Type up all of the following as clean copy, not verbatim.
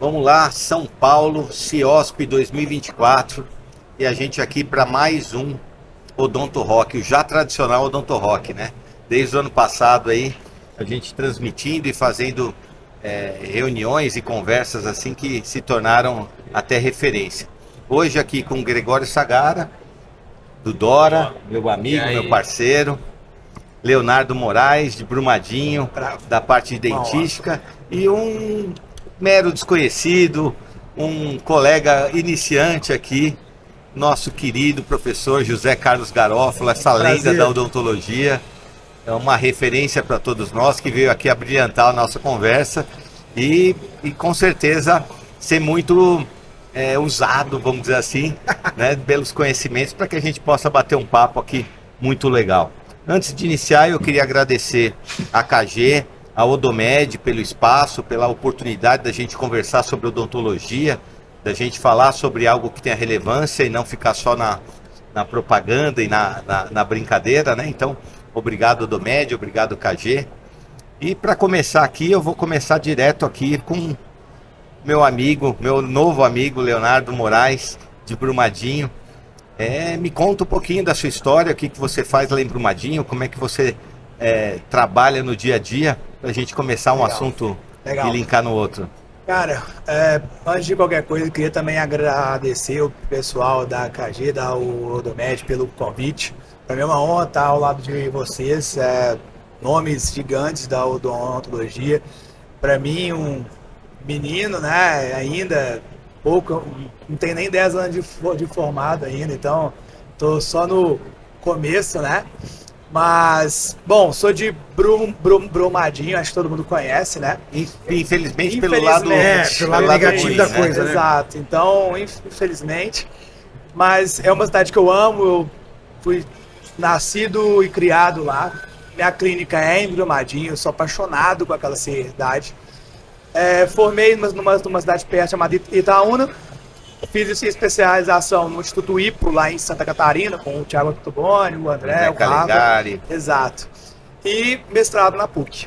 Vamos lá, São Paulo, CIOSP 2024, e a gente aqui para mais um Odonto Rock, o já tradicional Odonto Rock, né? Desde o ano passado aí, a gente transmitindo e fazendo reuniões e conversas assim que se tornaram até referência. Hoje aqui com o Gregório Sagara, do Dora, meu amigo, meu parceiro, Leonardo Moraes, de Brumadinho, da parte de dentística, e um mero desconhecido, um colega iniciante aqui, nosso querido professor José Carlos Garofalo, essa lenda da odontologia, é uma referência para todos nós, que veio aqui a brilhantar a nossa conversa e com certeza ser muito usado, vamos dizer assim, né, pelos conhecimentos, para que a gente possa bater um papo aqui muito legal. Antes de iniciar, eu queria agradecer a KG, a Odomed pelo espaço, pela oportunidade da gente conversar sobre odontologia, da gente falar sobre algo que tenha relevância e não ficar só na propaganda e na brincadeira, né? Então, obrigado Odomed, obrigado KG. E para começar aqui, eu vou começar direto aqui com meu amigo, meu novo amigo Leonardo Moraes, de Brumadinho. Me conta um pouquinho da sua história, o que você faz lá em Brumadinho, como é que você trabalha no dia a dia, para a gente começar um assunto e linkar no outro. Cara, antes de qualquer coisa, eu queria também agradecer o pessoal da KG, da Odomed, pelo convite. Para mim é uma honra estar ao lado de vocês, nomes gigantes da odontologia. Para mim, um menino, né, ainda pouco, não tenho nem 10 anos de formado ainda, então tô só no começo, né? Mas, bom, sou de Brumadinho, acho que todo mundo conhece, né? Infelizmente pelo lado negativo da coisa, né? Exato, então, infelizmente. Mas é uma cidade que eu amo, eu fui nascido e criado lá. Minha clínica é em Brumadinho, eu sou apaixonado com aquela cidade. Formei numa cidade perto chamada Itaúna. Fiz especialização no Instituto IPRO, lá em Santa Catarina, com o Thiago Tuboni, o André, o Rafa. Exato. E mestrado na PUC,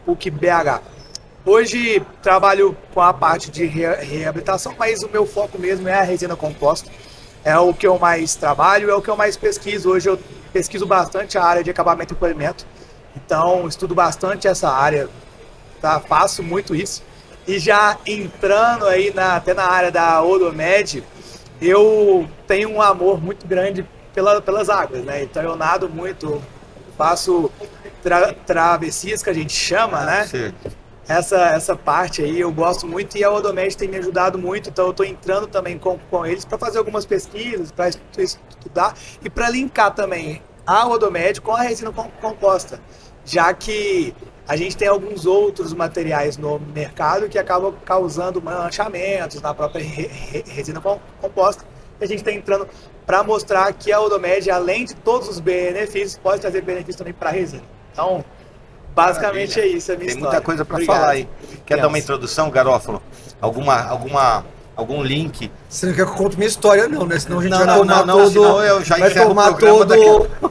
PUC BH. Hoje trabalho com a parte de reabilitação, mas o meu foco mesmo é a resina composta. É o que eu mais trabalho, é o que eu mais pesquiso. Hoje eu pesquiso bastante a área de acabamento e polimento. Então, estudo bastante essa área, tá? Faço muito isso. E já entrando aí até na área da Odomed, eu tenho um amor muito grande pelas águas, né? Então eu nado muito, faço travessias que a gente chama, né? Sim. Essa parte aí eu gosto muito e a Odomed tem me ajudado muito, então eu estou entrando também com eles para fazer algumas pesquisas, para estudar e para linkar também a Odomed com a resina composta, já que a gente tem alguns outros materiais no mercado que acabam causando manchamentos na própria resina composta. E a gente está entrando para mostrar que a Odomed, além de todos os benefícios, pode trazer benefícios também para a resina. Então, basicamente é isso a minha história. Tem muita coisa para falar aí. Quer dar uma introdução, Garofalo? Algum link? Você não quer que eu conte minha história, não, né? Senão a gente vai tomar todo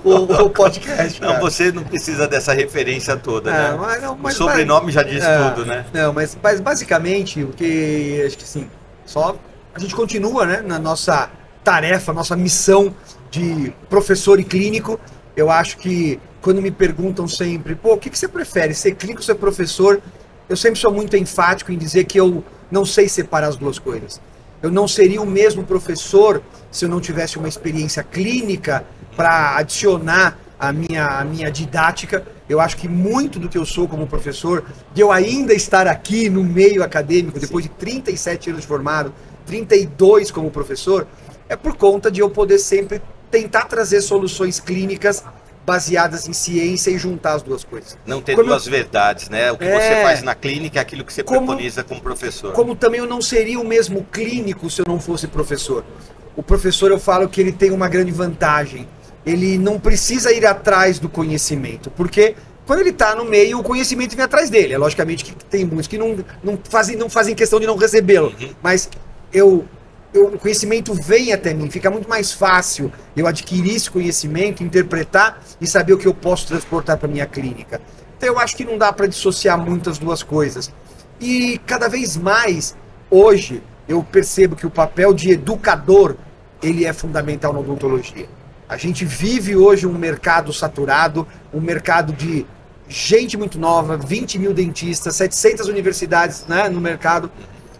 o podcast. Não, você não precisa dessa referência toda, né? O sobrenome já diz tudo, né? Não, mas basicamente, o que acho que assim, só a gente continua, né, na nossa tarefa, nossa missão de professor e clínico. Eu acho que quando me perguntam sempre, pô, o que você prefere, ser clínico ou ser professor? Eu sempre sou muito enfático em dizer que eu não sei separar as duas coisas. Eu não seria o mesmo professor se eu não tivesse uma experiência clínica para adicionar a minha didática. Eu acho que muito do que eu sou como professor, de eu ainda estar aqui no meio acadêmico, depois de 37 anos de formado, 32 como professor, é por conta de eu poder sempre tentar trazer soluções clínicas baseadas em ciência e juntar as duas coisas. Não ter duas verdades, né? O que você faz na clínica é aquilo que você preconiza como professor. Como também eu não seria o mesmo clínico se eu não fosse professor. O professor, eu falo que ele tem uma grande vantagem. Ele não precisa ir atrás do conhecimento, porque quando ele está no meio, o conhecimento vem atrás dele. É logicamente que tem muitos que não fazem questão de não recebê-lo, mas o conhecimento vem até mim, fica muito mais fácil eu adquirir esse conhecimento, interpretar e saber o que eu posso transportar para minha clínica. Então eu acho que não dá para dissociar muito as duas coisas. E cada vez mais, hoje, eu percebo que o papel de educador, ele é fundamental na odontologia. A gente vive hoje um mercado saturado, um mercado de gente muito nova, 20 mil dentistas, 700 universidades, né, no mercado.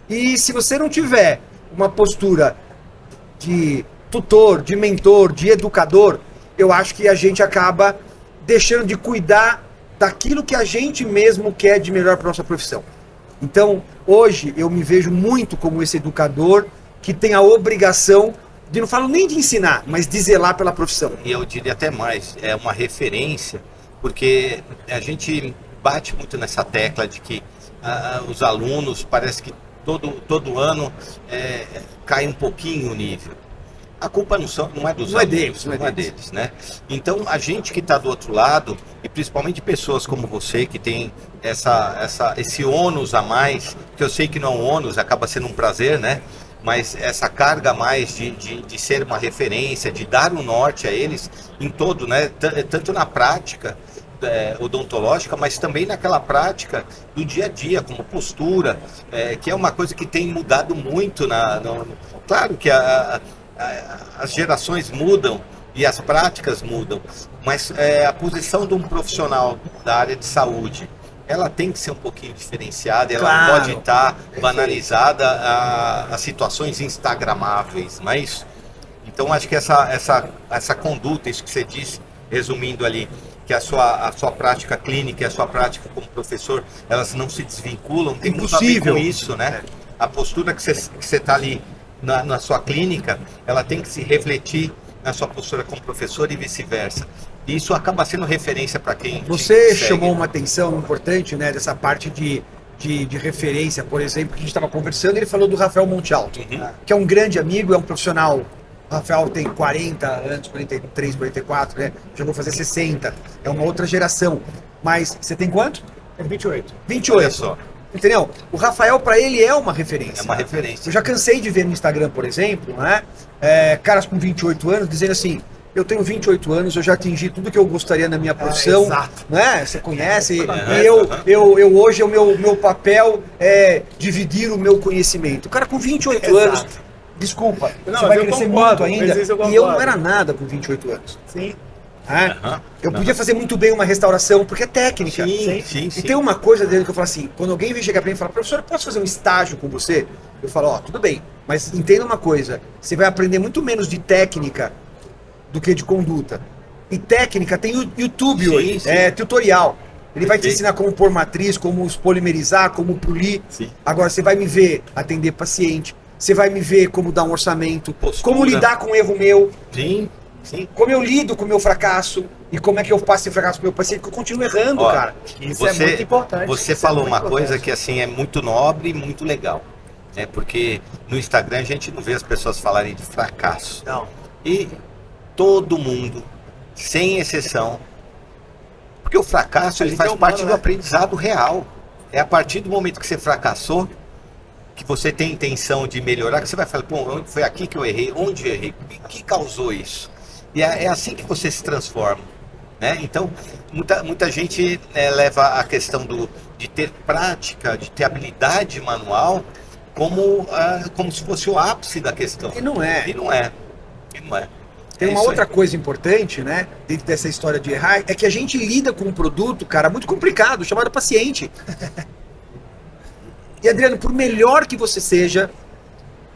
E se você não tiver uma postura de tutor, de mentor, de educador, eu acho que a gente acaba deixando de cuidar daquilo que a gente mesmo quer de melhor para a nossa profissão. Então, hoje, eu me vejo muito como esse educador que tem a obrigação de, não falo nem de ensinar, mas de zelar pela profissão. E eu diria até mais, é uma referência, porque a gente bate muito nessa tecla de que os alunos, parece que todo ano cai um pouquinho o nível. A culpa não é dos alunos, não é deles, né? Então, a gente que está do outro lado, e principalmente pessoas como você, que tem esse ônus a mais, que eu sei que não é um ônus, acaba sendo um prazer, né? Mas essa carga a mais de ser uma referência, de dar um norte a eles em todo, né? Tanto na prática odontológica, mas também naquela prática do dia a dia, como postura, que é uma coisa que tem mudado muito. Claro que as gerações mudam e as práticas mudam, mas a posição de um profissional da área de saúde, ela tem que ser um pouquinho diferenciada, ela não pode estar banalizada a situações instagramáveis, não é isso? Então acho que essa conduta, isso que você disse, resumindo ali, que a sua prática clínica e a sua prática como professor, elas não se desvinculam, tem muito a ver com isso, né? A postura que você está ali na sua clínica, ela tem que se refletir na sua postura como professor e vice-versa. E isso acaba sendo referência para quem Você chamou uma atenção importante, né, dessa parte de referência, por exemplo, que a gente estava conversando, ele falou do Rafael Monte Alto, que é um grande amigo, é um profissional. O Rafael tem 40 anos, 43, 44, né? Já vou fazer 60. É uma outra geração. Mas você tem quanto? É 28. 28. Olha só. Entendeu? O Rafael, para ele, é uma referência. É uma referência. Eu já cansei de ver no Instagram, por exemplo, né, caras com 28 anos dizendo assim: eu tenho 28 anos, eu já atingi tudo que eu gostaria na minha profissão. Exato. Né? Você conhece? E eu hoje, o meu papel é dividir o meu conhecimento. O cara com 28 anos, desculpa, você vai crescer muito ainda. E eu não era nada com 28 anos. Sim. Eu podia fazer muito bem uma restauração, porque é técnica. Sim. E tem uma coisa dele que eu falo assim: quando alguém vem chegar pra mim e fala, professor, posso fazer um estágio com você? Eu falo, ó, tudo bem, mas entenda uma coisa, você vai aprender muito menos de técnica do que de conduta. E técnica tem o YouTube hoje, tutorial. Ele vai te ensinar como pôr matriz, como os polimerizar, como polir. Agora você vai me ver atender paciente, você vai me ver como dar um orçamento, como lidar com um erro meu. Sim. Como eu lido com o meu fracasso e como é que eu passo esse fracasso pro meu paciente, que eu continuo errando, cara. Isso é muito importante. Você falou uma coisa que assim é muito nobre e muito legal. Porque no Instagram a gente não vê as pessoas falarem de fracasso. Não. E todo mundo, sem exceção, porque o fracasso ele faz parte do aprendizado real. É a partir do momento que você fracassou, que você tem intenção de melhorar, que você vai falar, pô, foi aqui que eu errei, onde eu errei, o que causou isso? E é assim que você se transforma, né? Então, muita gente leva a questão de ter prática, de ter habilidade manual como se fosse o ápice da questão. E não é. E não é. Tem uma outra coisa importante, né, dentro dessa história de errar, é que a gente lida com um produto, cara, muito complicado, chamado paciente. E, Adriano, por melhor que você seja,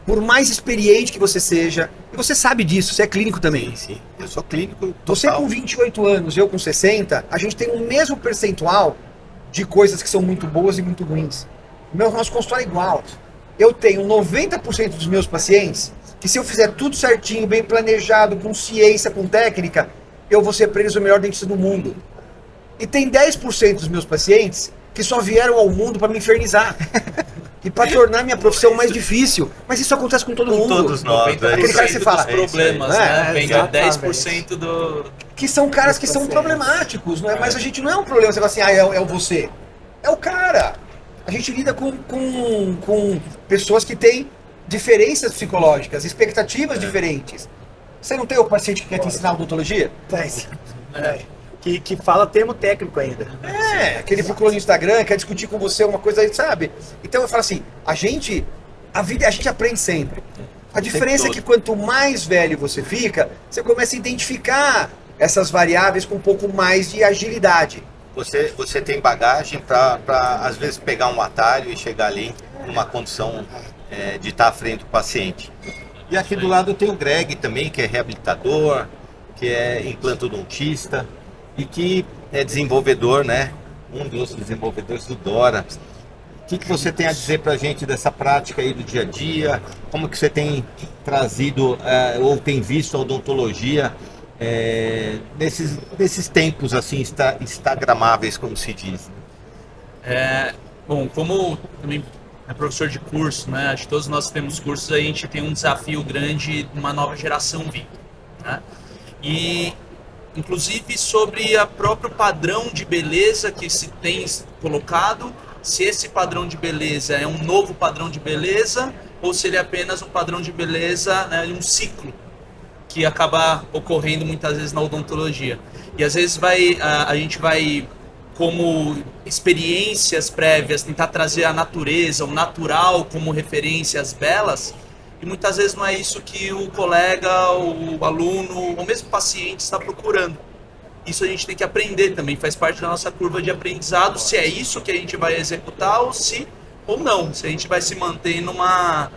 por mais experiente que você seja, e você sabe disso, você é clínico também. Sim, eu sou clínico total. Você com 28 anos, eu com 60, a gente tem o mesmo percentual de coisas que são muito boas e muito ruins. O nosso consultório é igual. Eu tenho 90% dos meus pacientes que, se eu fizer tudo certinho, bem planejado, com ciência, com técnica, eu vou ser para eles o melhor dentista do mundo. E tem 10% dos meus pacientes que só vieram ao mundo para me infernizar. E para tornar minha profissão mais difícil. Mas isso acontece com todo mundo. Todos nós. Aquele cara que você fala, problemas, né? Vem de 10% do... Que são caras que são problemáticos, não é? Mas a gente não é um problema, você fala assim, é o você. É o cara. A gente lida com pessoas que têm diferenças psicológicas, expectativas diferentes. Você não tem o paciente que quer te ensinar odontologia? Tem. que fala termo técnico ainda. Aquele procurou no Instagram, quer discutir com você uma coisa aí, sabe? Então eu falo assim, a gente aprende sempre. A diferença é que quanto mais velho você fica, você começa a identificar essas variáveis com um pouco mais de agilidade. Você tem bagagem para às vezes pegar um atalho e chegar ali numa condição de estar à frente do paciente. E aqui do lado tem o Greg também, que é reabilitador, que é implantodontista e que é desenvolvedor, né? Um dos desenvolvedores do Dora. O que você tem a dizer para a gente dessa prática aí do dia a dia? Como que você tem trazido ou tem visto a odontologia nesses tempos assim instagramáveis, como se diz? Bom, como também é professor de curso, né? Acho que todos nós temos cursos, a gente tem um desafio grande de uma nova geração vindo, né? E inclusive sobre o próprio padrão de beleza que se tem colocado, se esse padrão de beleza é um novo padrão de beleza ou se ele é apenas um padrão de beleza, né, um ciclo que acaba ocorrendo muitas vezes na odontologia. E às vezes a gente vai, como experiências prévias, tentar trazer a natureza, o natural como referências belas, e muitas vezes não é isso que o colega, o aluno, ou mesmo o paciente está procurando. Isso a gente tem que aprender também, faz parte da nossa curva de aprendizado, se é isso que a gente vai executar ou não, se a gente vai se manter numa...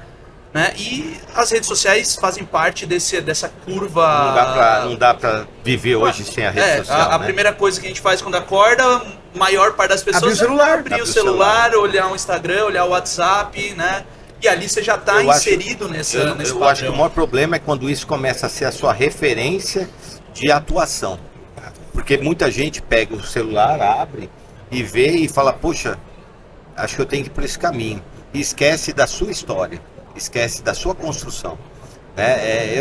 Né? E as redes sociais fazem parte dessa curva... Não dá pra viver hoje sem a rede social, a primeira coisa que a gente faz quando acorda, a maior parte das pessoas abrir o celular, olhar o Instagram, olhar o WhatsApp, né? E ali você já está inserido nesse padrão. Eu acho que o maior problema é quando isso começa a ser a sua referência de atuação. Porque muita gente pega o celular, abre e vê e fala, poxa, acho que eu tenho que ir por esse caminho. E esquece da sua história, esquece da sua construção. Né?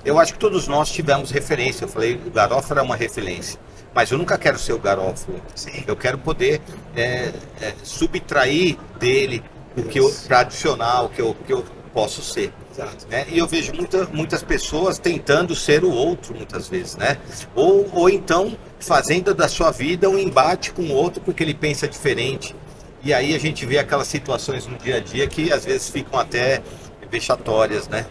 Eu acho que todos nós tivemos referência. Eu falei, o Garofalo é uma referência. Mas eu nunca quero ser o Garofalo. Eu quero poder subtrair dele o que eu tradicional, o que eu posso ser. Né? E eu vejo muitas pessoas tentando ser o outro, muitas vezes, né? Ou então fazendo da sua vida um embate com o outro porque ele pensa diferente. E aí a gente vê aquelas situações no dia a dia que às vezes ficam até vexatórias, né?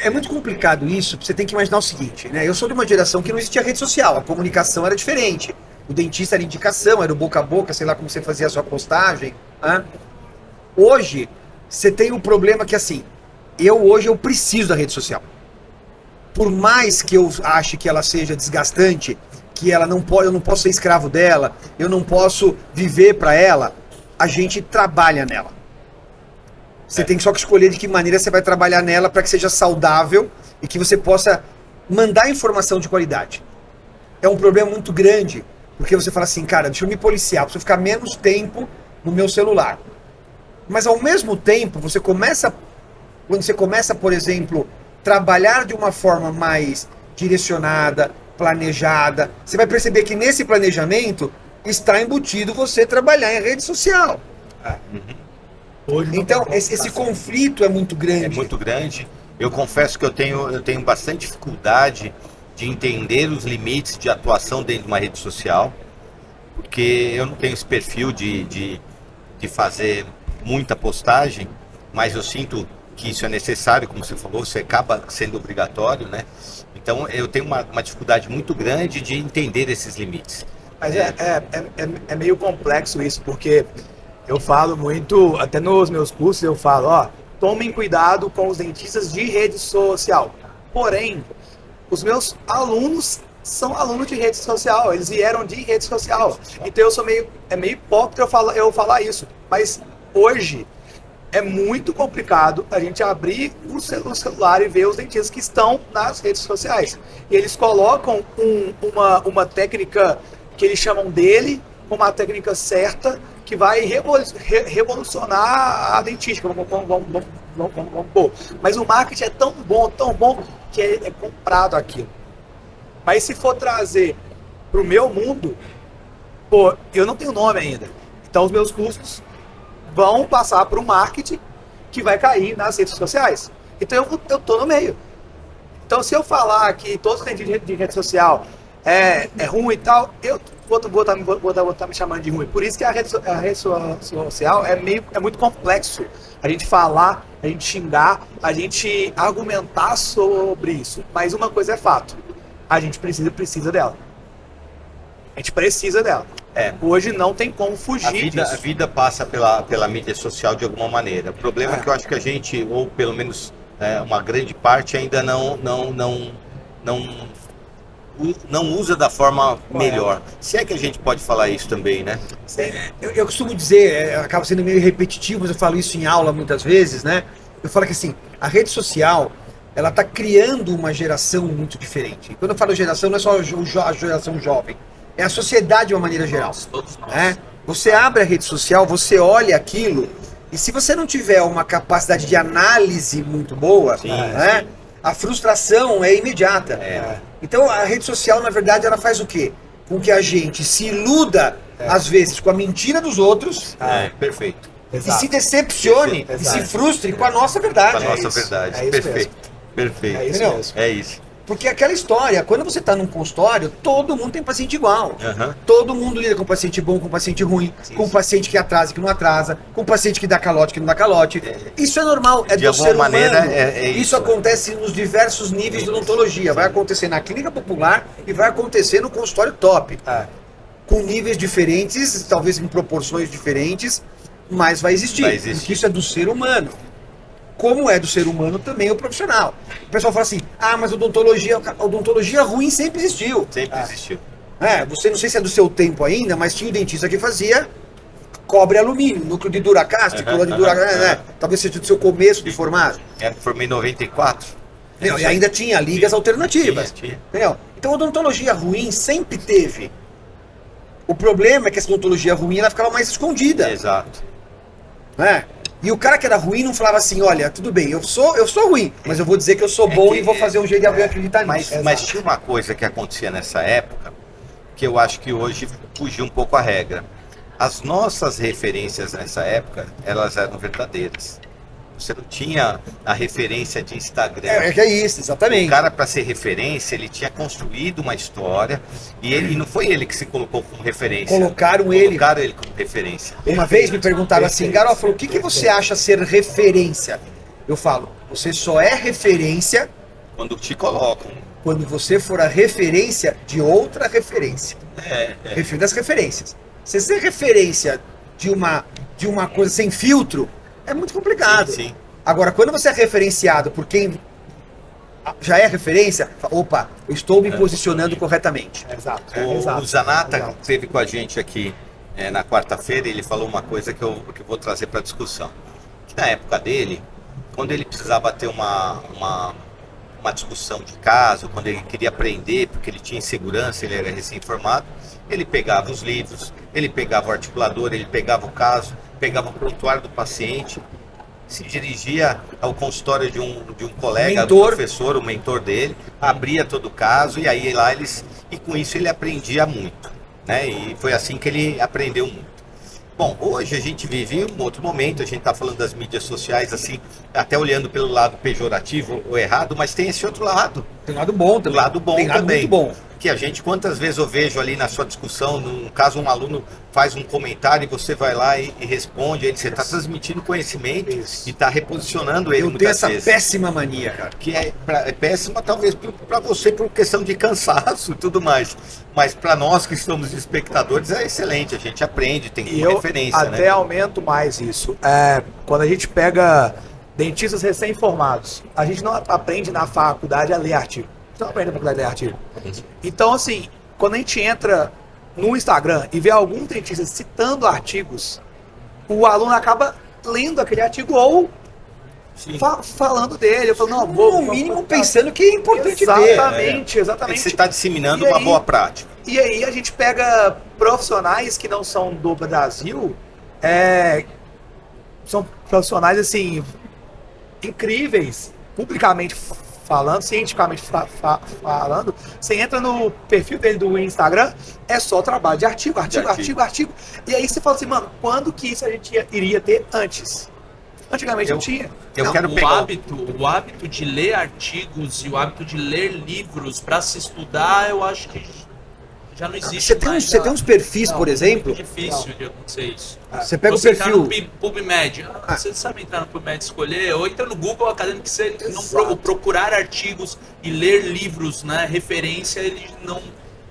É muito complicado isso, você tem que imaginar o seguinte, né? Eu sou de uma geração que não existia rede social, a comunicação era diferente. O dentista era indicação, era o boca a boca, sei lá como você fazia a sua postagem, né? Hoje, você tem um problema que assim, hoje eu preciso da rede social. Por mais que eu ache que ela seja desgastante, que ela eu não posso ser escravo dela, eu não posso viver para ela, a gente trabalha nela. Você tem só que escolher de que maneira você vai trabalhar nela para que seja saudável e que você possa mandar informação de qualidade. É um problema muito grande, porque você fala assim, cara, deixa eu me policiar, preciso ficar menos tempo no meu celular. Mas ao mesmo tempo, quando você começa, por exemplo, trabalhar de uma forma mais direcionada, planejada, você vai perceber que nesse planejamento está embutido você trabalhar em rede social. Então, esse conflito é muito grande. É muito grande. Eu confesso que eu tenho bastante dificuldade de entender os limites de atuação dentro de uma rede social, porque eu não tenho esse perfil de fazer muita postagem, mas eu sinto que isso é necessário, como você falou, você acaba sendo obrigatório, né? Então eu tenho uma dificuldade muito grande de entender esses limites. Mas é meio complexo isso, porque eu falo muito, até nos meus cursos eu falo, tomem cuidado com os dentistas de rede social. Porém, os meus alunos são alunos de rede social, eles vieram de rede social. Então eu sou meio hipócrita eu falar isso. Mas hoje é muito complicado a gente abrir o celular e ver os dentistas que estão nas redes sociais. E eles colocam uma técnica que eles chamam dele, uma técnica certa, que vai revolucionar a dentística. Vamos pôr. Mas o marketing é tão bom, que é comprado aquilo. Mas se for trazer para o meu mundo, eu não tenho nome ainda. Então os meus custos vão passar para o marketing que vai cair nas redes sociais. Então eu estou no meio. Então se eu falar que todos os dentistas de rede social é ruim e tal, eu vou estar me chamando de ruim. Por isso que a rede social é muito complexo. A gente falar, a gente xingar, a gente argumentar sobre isso. Mas uma coisa é fato, a gente precisa dela. A gente precisa dela. Hoje não tem como fugir disso. A vida passa pela mídia social de alguma maneira. O problema é que eu acho que a gente, ou pelo menos uma grande parte, ainda não usa da forma melhor. Se é que a gente pode falar isso também, né? Eu costumo dizer, acaba sendo meio repetitivo, mas eu falo isso em aula muitas vezes, né? Eu falo que assim, a rede social, ela está criando uma geração muito diferente. Quando eu falo geração, não é só a geração jovem, é a sociedade de uma maneira geral. Todos nós. Né? Você abre a rede social, você olha aquilo, e se você não tiver uma capacidade de análise muito boa, né? A frustração é imediata. Então a rede social, na verdade, ela faz o quê? Com que a gente se iluda, às vezes, com a mentira dos outros. Perfeito. E se decepcione e se frustre com a nossa verdade. Com a nossa verdade. É isso Perfeito. mesmo. Perfeito. É isso mesmo. É isso. Porque aquela história, quando você está num consultório, todo mundo tem paciente igual. Todo mundo lida com paciente bom, com paciente ruim, com paciente que atrasa e que não atrasa, com paciente que dá calote, que não dá calote. Isso é normal, é do ser humano. Isso acontece nos diversos níveis de odontologia. Vai acontecer na clínica popular e vai acontecer no consultório top. Com níveis diferentes, talvez em proporções diferentes, mas vai existir. Porque isso é do ser humano. Como é do ser humano também o profissional. O pessoal fala assim, mas odontologia ruim sempre existiu. Sempre existiu. Você não sei se é do seu tempo ainda, mas tinha o dentista que fazia cobre alumínio, núcleo de Duracast, coluna de Duracast, né? Talvez seja do seu começo de formado. Formei em 94. E ainda tinha ligas alternativas. Tinha. Entendeu? Então a odontologia ruim sempre teve. O problema é que essa odontologia ruim ela ficava mais escondida. Exato. Né? E o cara que era ruim não falava assim, olha, tudo bem, eu sou ruim, mas eu vou dizer que eu sou bom e vou fazer um jeito de alguém acreditar nisso. Mas tinha uma coisa que acontecia nessa época, que eu acho que hoje fugiu um pouco a regra. As nossas referências nessa época, elas eram verdadeiras. Você não tinha a referência de Instagram. É isso, exatamente. O cara, para ser referência, ele tinha construído uma história e não foi ele que se colocou como referência. Colocaram ele como referência. Uma vez me perguntaram assim, Garofalo, o que você acha ser referência? Eu falo, você só é referência quando te colocam. Quando você for a referência de outra referência. Refiro das referências. Você ser referência de uma coisa sem filtro, é muito complicado. Sim. Agora, quando você é referenciado por quem já é referência, opa, eu estou me posicionando corretamente. Exato. O Zanata esteve com a gente aqui na quarta-feira e ele falou uma coisa que eu vou trazer para a discussão. Que na época dele, quando ele precisava ter uma discussão de caso, quando ele queria aprender, porque ele tinha insegurança, ele era recém-formado, ele pegava os livros, ele pegava o articulador, ele pegava o caso, pegava o prontuário do paciente, se dirigia ao consultório de um colega, do professor, o mentor dele, abria todo o caso e aí lá e com isso ele aprendia muito, né? E foi assim que ele aprendeu muito. Bom, hoje a gente vive um outro momento, a gente está falando das mídias sociais, assim, até olhando pelo lado pejorativo ou errado, mas tem esse outro lado. Tem lado bom também. Tem lado muito bom. Que a gente, quantas vezes eu vejo ali na sua discussão, no caso um aluno faz um comentário e você vai lá e responde, aí você está transmitindo conhecimento e está reposicionando ele muitas vezes. Eu tenho essa péssima mania, cara. Que é péssima talvez para você por questão de cansaço e tudo mais, mas para nós que somos espectadores é excelente, a gente aprende, tem referência. Até aumento mais isso. Quando a gente pega dentistas recém-formados, a gente não aprende na faculdade a ler artigo. Não aprende na faculdade a ler artigo. Então, assim, quando a gente entra no Instagram e vê algum dentista citando artigos, o aluno acaba lendo aquele artigo ou falando dele. Eu falo, não, no mínimo pensando que é importante exatamente. Você está disseminando uma boa prática. E aí a gente pega profissionais que não são do Brasil, são profissionais, assim, incríveis, publicamente falando, cientificamente falando. Você entra no perfil dele do Instagram, é só trabalho de artigo. E aí você fala assim, mano, quando que isso a gente iria ter antes? Antigamente não tinha. O hábito de ler artigos e o hábito de ler livros para se estudar, eu acho que já não existe Você tem, mais. você tem uns perfis, Não, por exemplo. É difícil de acontecer isso. Você pega o Você entrar perfil. no PubMed, você sabe entrar no PubMed, escolher, ou entra no Google Acadêmico, que você não Exato. procurar artigos e ler livros, né, referência, ele não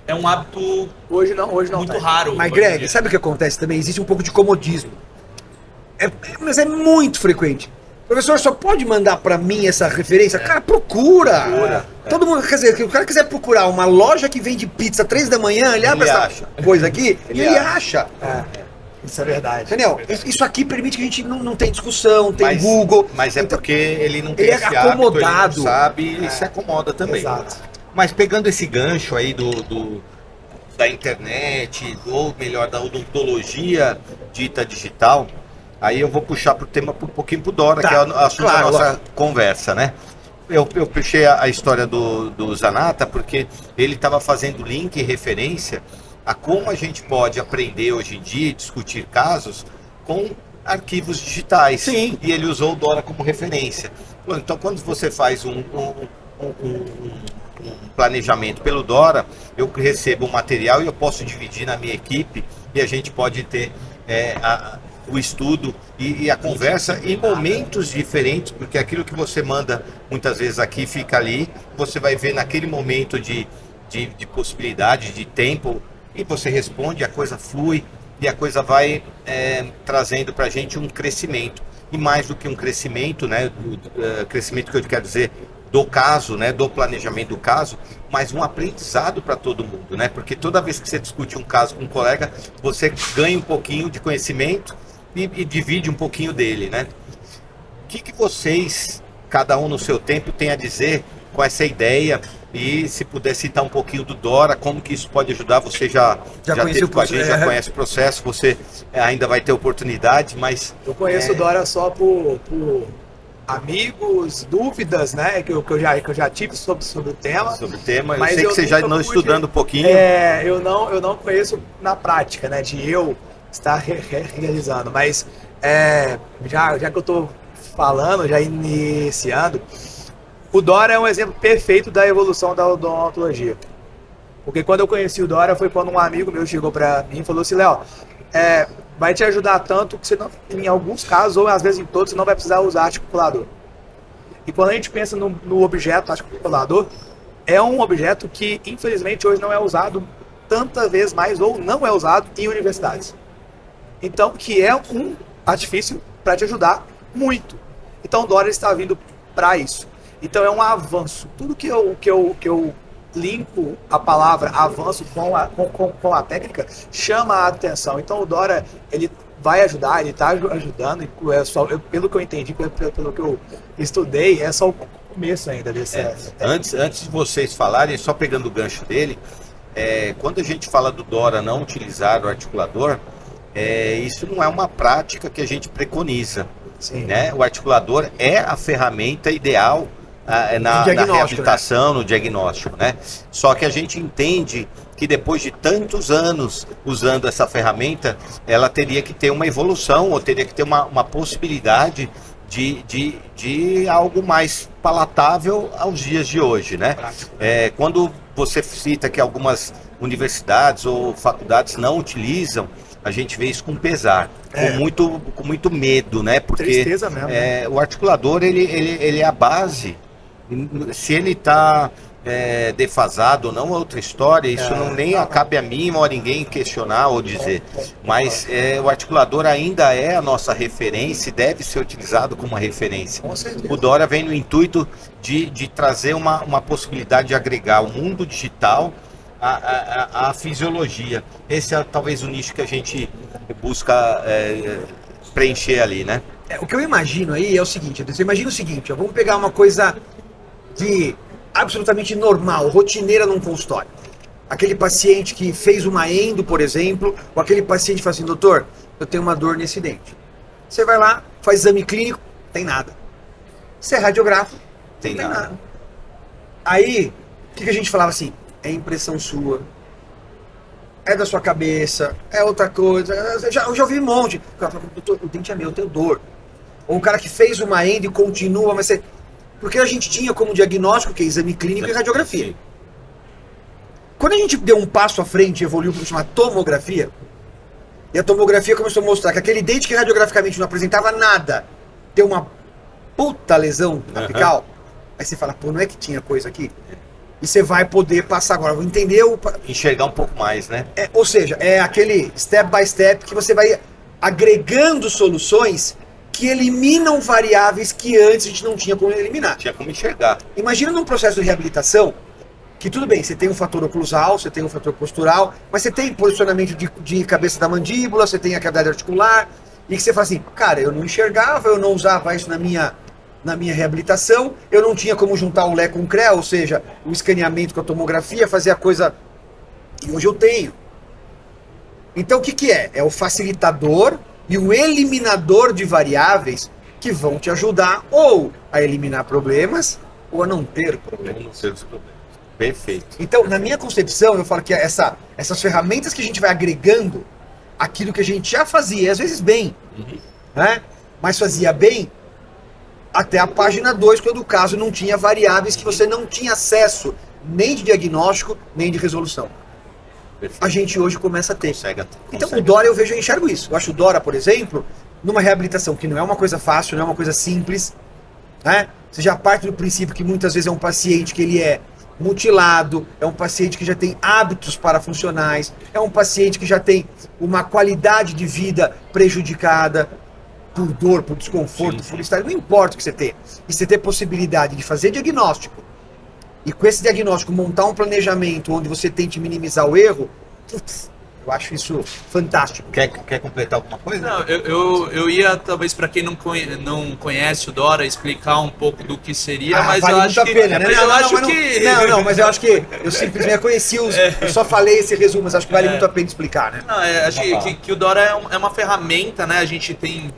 é um hábito Hoje não muito tem. raro. Mas, hoje em Greg, dia. sabe o que acontece também? Existe um pouco de comodismo. Mas é muito frequente. Professor, só pode mandar pra mim essa referência? Cara, procura. Todo mundo, quer dizer, se o cara quiser procurar uma loja que vende pizza 3 da manhã, ele abre essa acha. coisa aqui e Ele ele acha. Isso é verdade. Entendeu? Isso aqui permite que a gente não tem discussão, tem Mas- Google. Mas é Então, porque ele não tem ele é esse hábito, ele acomodado. não sabe e se acomoda também. Exato. Mas pegando esse gancho aí da internet, ou melhor, da odontologia dita digital, aí eu vou puxar pro tema um pouquinho pro Dora, Tá, que é o assunto claro, da nossa lógico. conversa, né? Eu puxei a história do Zanata porque ele estava fazendo link e referência a como a gente pode aprender hoje em dia e discutir casos com arquivos digitais. Sim. E ele usou o Dora como referência. Bom, então, quando você faz um planejamento pelo Dora, eu recebo um material e eu posso dividir na minha equipe e a gente pode ter o estudo e a conversa em momentos diferentes, porque aquilo que você manda muitas vezes aqui fica ali, você vai ver naquele momento de possibilidade, de tempo, e você responde, a coisa flui e a coisa vai trazendo para a gente um crescimento. E mais do que um crescimento, né, crescimento que eu quero dizer do caso, né, do planejamento do caso, mas um aprendizado para todo mundo, né? Porque toda vez que você discute um caso com um colega, você ganha um pouquinho de conhecimento e divide um pouquinho dele, né? O que vocês, cada um no seu tempo, tem a dizer com essa ideia? E se puder citar um pouquinho do Dora, como que isso pode ajudar? Você já conheci teve o com a gente, já processo, conhece o processo, você ainda vai ter oportunidade, mas Eu conheço o Dora só por amigos, dúvidas, né? Que eu já tive sobre o tema. sobre o tema, eu Mas sei que eu você já nunca andou pude- estudando um pouquinho. Eu não conheço na prática, né? De eu estar realizando. Mas já que eu estou falando, já iniciando, o Dora é um exemplo perfeito da evolução da odontologia. Porque quando eu conheci o Dora foi quando um amigo meu chegou para mim e falou assim, Léo, vai te ajudar tanto que você não, em alguns casos, ou às vezes em todos, você não vai precisar usar articulador. E quando a gente pensa no objeto articulador, é um objeto que infelizmente hoje não é usado tantas vezes mais, ou não é usado em universidades. Então, que é um artifício para te ajudar muito. Então o Dora está vindo para isso. Então é um avanço. Tudo que eu linko a palavra avanço com a técnica chama a atenção. Então o Dora, ele vai ajudar, ele está ajudando. Pelo que eu entendi, pelo que eu estudei, é só o começo ainda desse. Antes de vocês falarem, só pegando o gancho dele, quando a gente fala do Dora não utilizar o articulador, isso não é uma prática que a gente preconiza. Sim. Né? O articulador é a ferramenta ideal na reabilitação, no diagnóstico, né? Só que a gente entende que depois de tantos anos usando essa ferramenta, ela teria que ter uma evolução, ou teria que ter uma possibilidade de algo mais palatável aos dias de hoje, né? Quando você cita que algumas universidades ou faculdades não utilizam, a gente vê isso com pesar, com muito medo, né? Porque Tristeza mesmo, né? o articulador, ele é a base. Se ele está defasado ou não, é outra história. Isso nem cabe a mim ou a ninguém questionar ou dizer. Mas o articulador ainda é a nossa referência e deve ser utilizado como uma referência. Com certeza. O Dora vem no intuito de trazer uma possibilidade de agregar o mundo digital à fisiologia. Esse é talvez o nicho que a gente busca preencher ali, né? O que eu imagino aí é o seguinte, você imagina o seguinte, vamos pegar uma coisa de absolutamente normal, rotineira num consultório. Aquele paciente que fez uma endo, por exemplo, ou aquele paciente que fala assim, doutor, eu tenho uma dor nesse dente. Você vai lá, faz exame clínico, tem nada. Você é radiógrafo, Tem não tem nada. nada. Aí, o que a gente falava assim? É impressão sua, é da sua cabeça, é outra coisa. Eu já ouvi um monte. O cara fala, doutor, o dente é meu, eu tenho dor. Ou o cara que fez uma endo e continua, mas você... Porque a gente tinha como diagnóstico que é exame clínico e radiografia. Quando a gente deu um passo à frente e evoluiu para o que chama tomografia, e a tomografia começou a mostrar que aquele dente que radiograficamente não apresentava nada, deu uma puta lesão apical, aí você fala, pô, não é que tinha coisa aqui? E você vai poder passar agora, vou entender Enxergar um pouco mais, né? ou seja, é aquele step by step que você vai agregando soluções que eliminam variáveis que antes a gente não tinha como eliminar. Tinha como enxergar. Imagina num processo de reabilitação, que tudo bem, você tem um fator oclusal, você tem um fator postural, mas você tem posicionamento de cabeça da mandíbula, você tem a cavidade articular, e que você fala assim, cara, eu não enxergava, eu não usava isso na minha reabilitação, eu não tinha como juntar o Lé com o CREA, ou seja, o escaneamento com a tomografia, fazer a coisa, e hoje eu tenho. Então o que é? É o facilitador e o eliminador de variáveis que vão te ajudar ou a eliminar problemas ou a não ter problemas. Não ser os problemas. Perfeito. Então, na minha concepção, eu falo que essas ferramentas que a gente vai agregando aquilo que a gente já fazia, às vezes bem, né? Mas fazia bem até a página 2, quando o caso não tinha variáveis que você não tinha acesso nem de diagnóstico, nem de resolução. Perfeito. A gente hoje começa a ter. Consegue. Então o Dora eu enxergo isso. Eu acho o Dora, por exemplo, numa reabilitação que não é uma coisa fácil, não é uma coisa simples, né? Você já parte do princípio que muitas vezes é um paciente que ele é mutilado, é um paciente que já tem hábitos parafuncionais, é um paciente que já tem uma qualidade de vida prejudicada por dor, por desconforto, por estar, não importa o que você tem. E você ter possibilidade de fazer diagnóstico e com esse diagnóstico montar um planejamento onde você tente minimizar o erro, putz, eu acho isso fantástico. Quer completar alguma coisa? Não, eu ia, talvez, para quem não conhece o Dora, explicar um pouco do que seria, mas vale eu acho que... pena, né? Mas eu acho que... Não, mas eu acho que eu simplesmente conheci eu só falei esse resumo, mas acho que vale muito a pena explicar, né? Não, acho que o Dora é uma ferramenta, né? A gente tem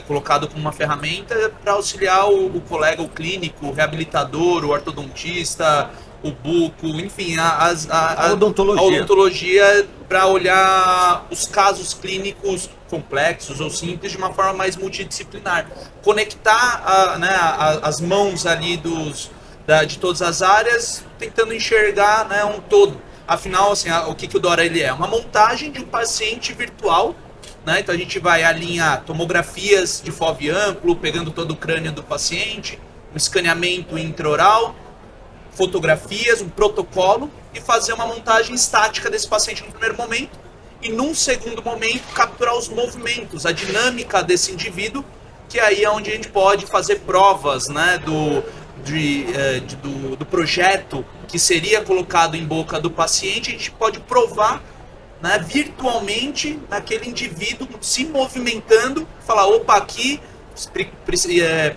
colocado como uma ferramenta para auxiliar o colega, o clínico, o reabilitador, o ortodontista, o buco, enfim, a odontologia para olhar os casos clínicos complexos ou simples de uma forma mais multidisciplinar. Conectar as mãos ali de todas as áreas, tentando enxergar, né, um todo. Afinal, assim, o que o Dora ele é? Uma montagem de um paciente virtual, né? Então a gente vai alinhar tomografias de FOV amplo, pegando todo o crânio do paciente, um escaneamento intraoral, fotografias, um protocolo e fazer uma montagem estática desse paciente no primeiro momento e num segundo momento capturar os movimentos, a dinâmica desse indivíduo, que aí é onde a gente pode fazer provas, né, do projeto que seria colocado em boca do paciente. A gente pode provar, né, virtualmente naquele indivíduo se movimentando, falar, opa, aqui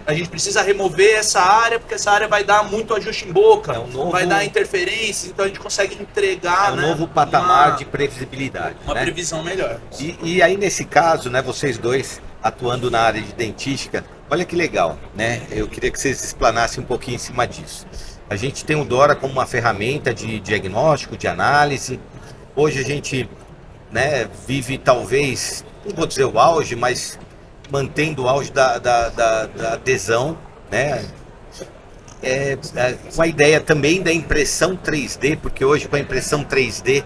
a gente precisa remover essa área, porque essa área vai dar muito ajuste em boca, vai dar interferência, então a gente consegue entregar um novo patamar de previsibilidade. Uma previsão melhor. E aí, nesse caso, né, vocês dois atuando na área de dentística, olha que legal, né? Eu queria que vocês explanassem um pouquinho em cima disso. A gente tem o Dora como uma ferramenta de diagnóstico, de análise. Hoje a gente, né, vive talvez, não vou dizer o auge, mas mantendo o auge da adesão, né? Com a ideia também da impressão 3D, porque hoje com a impressão 3D,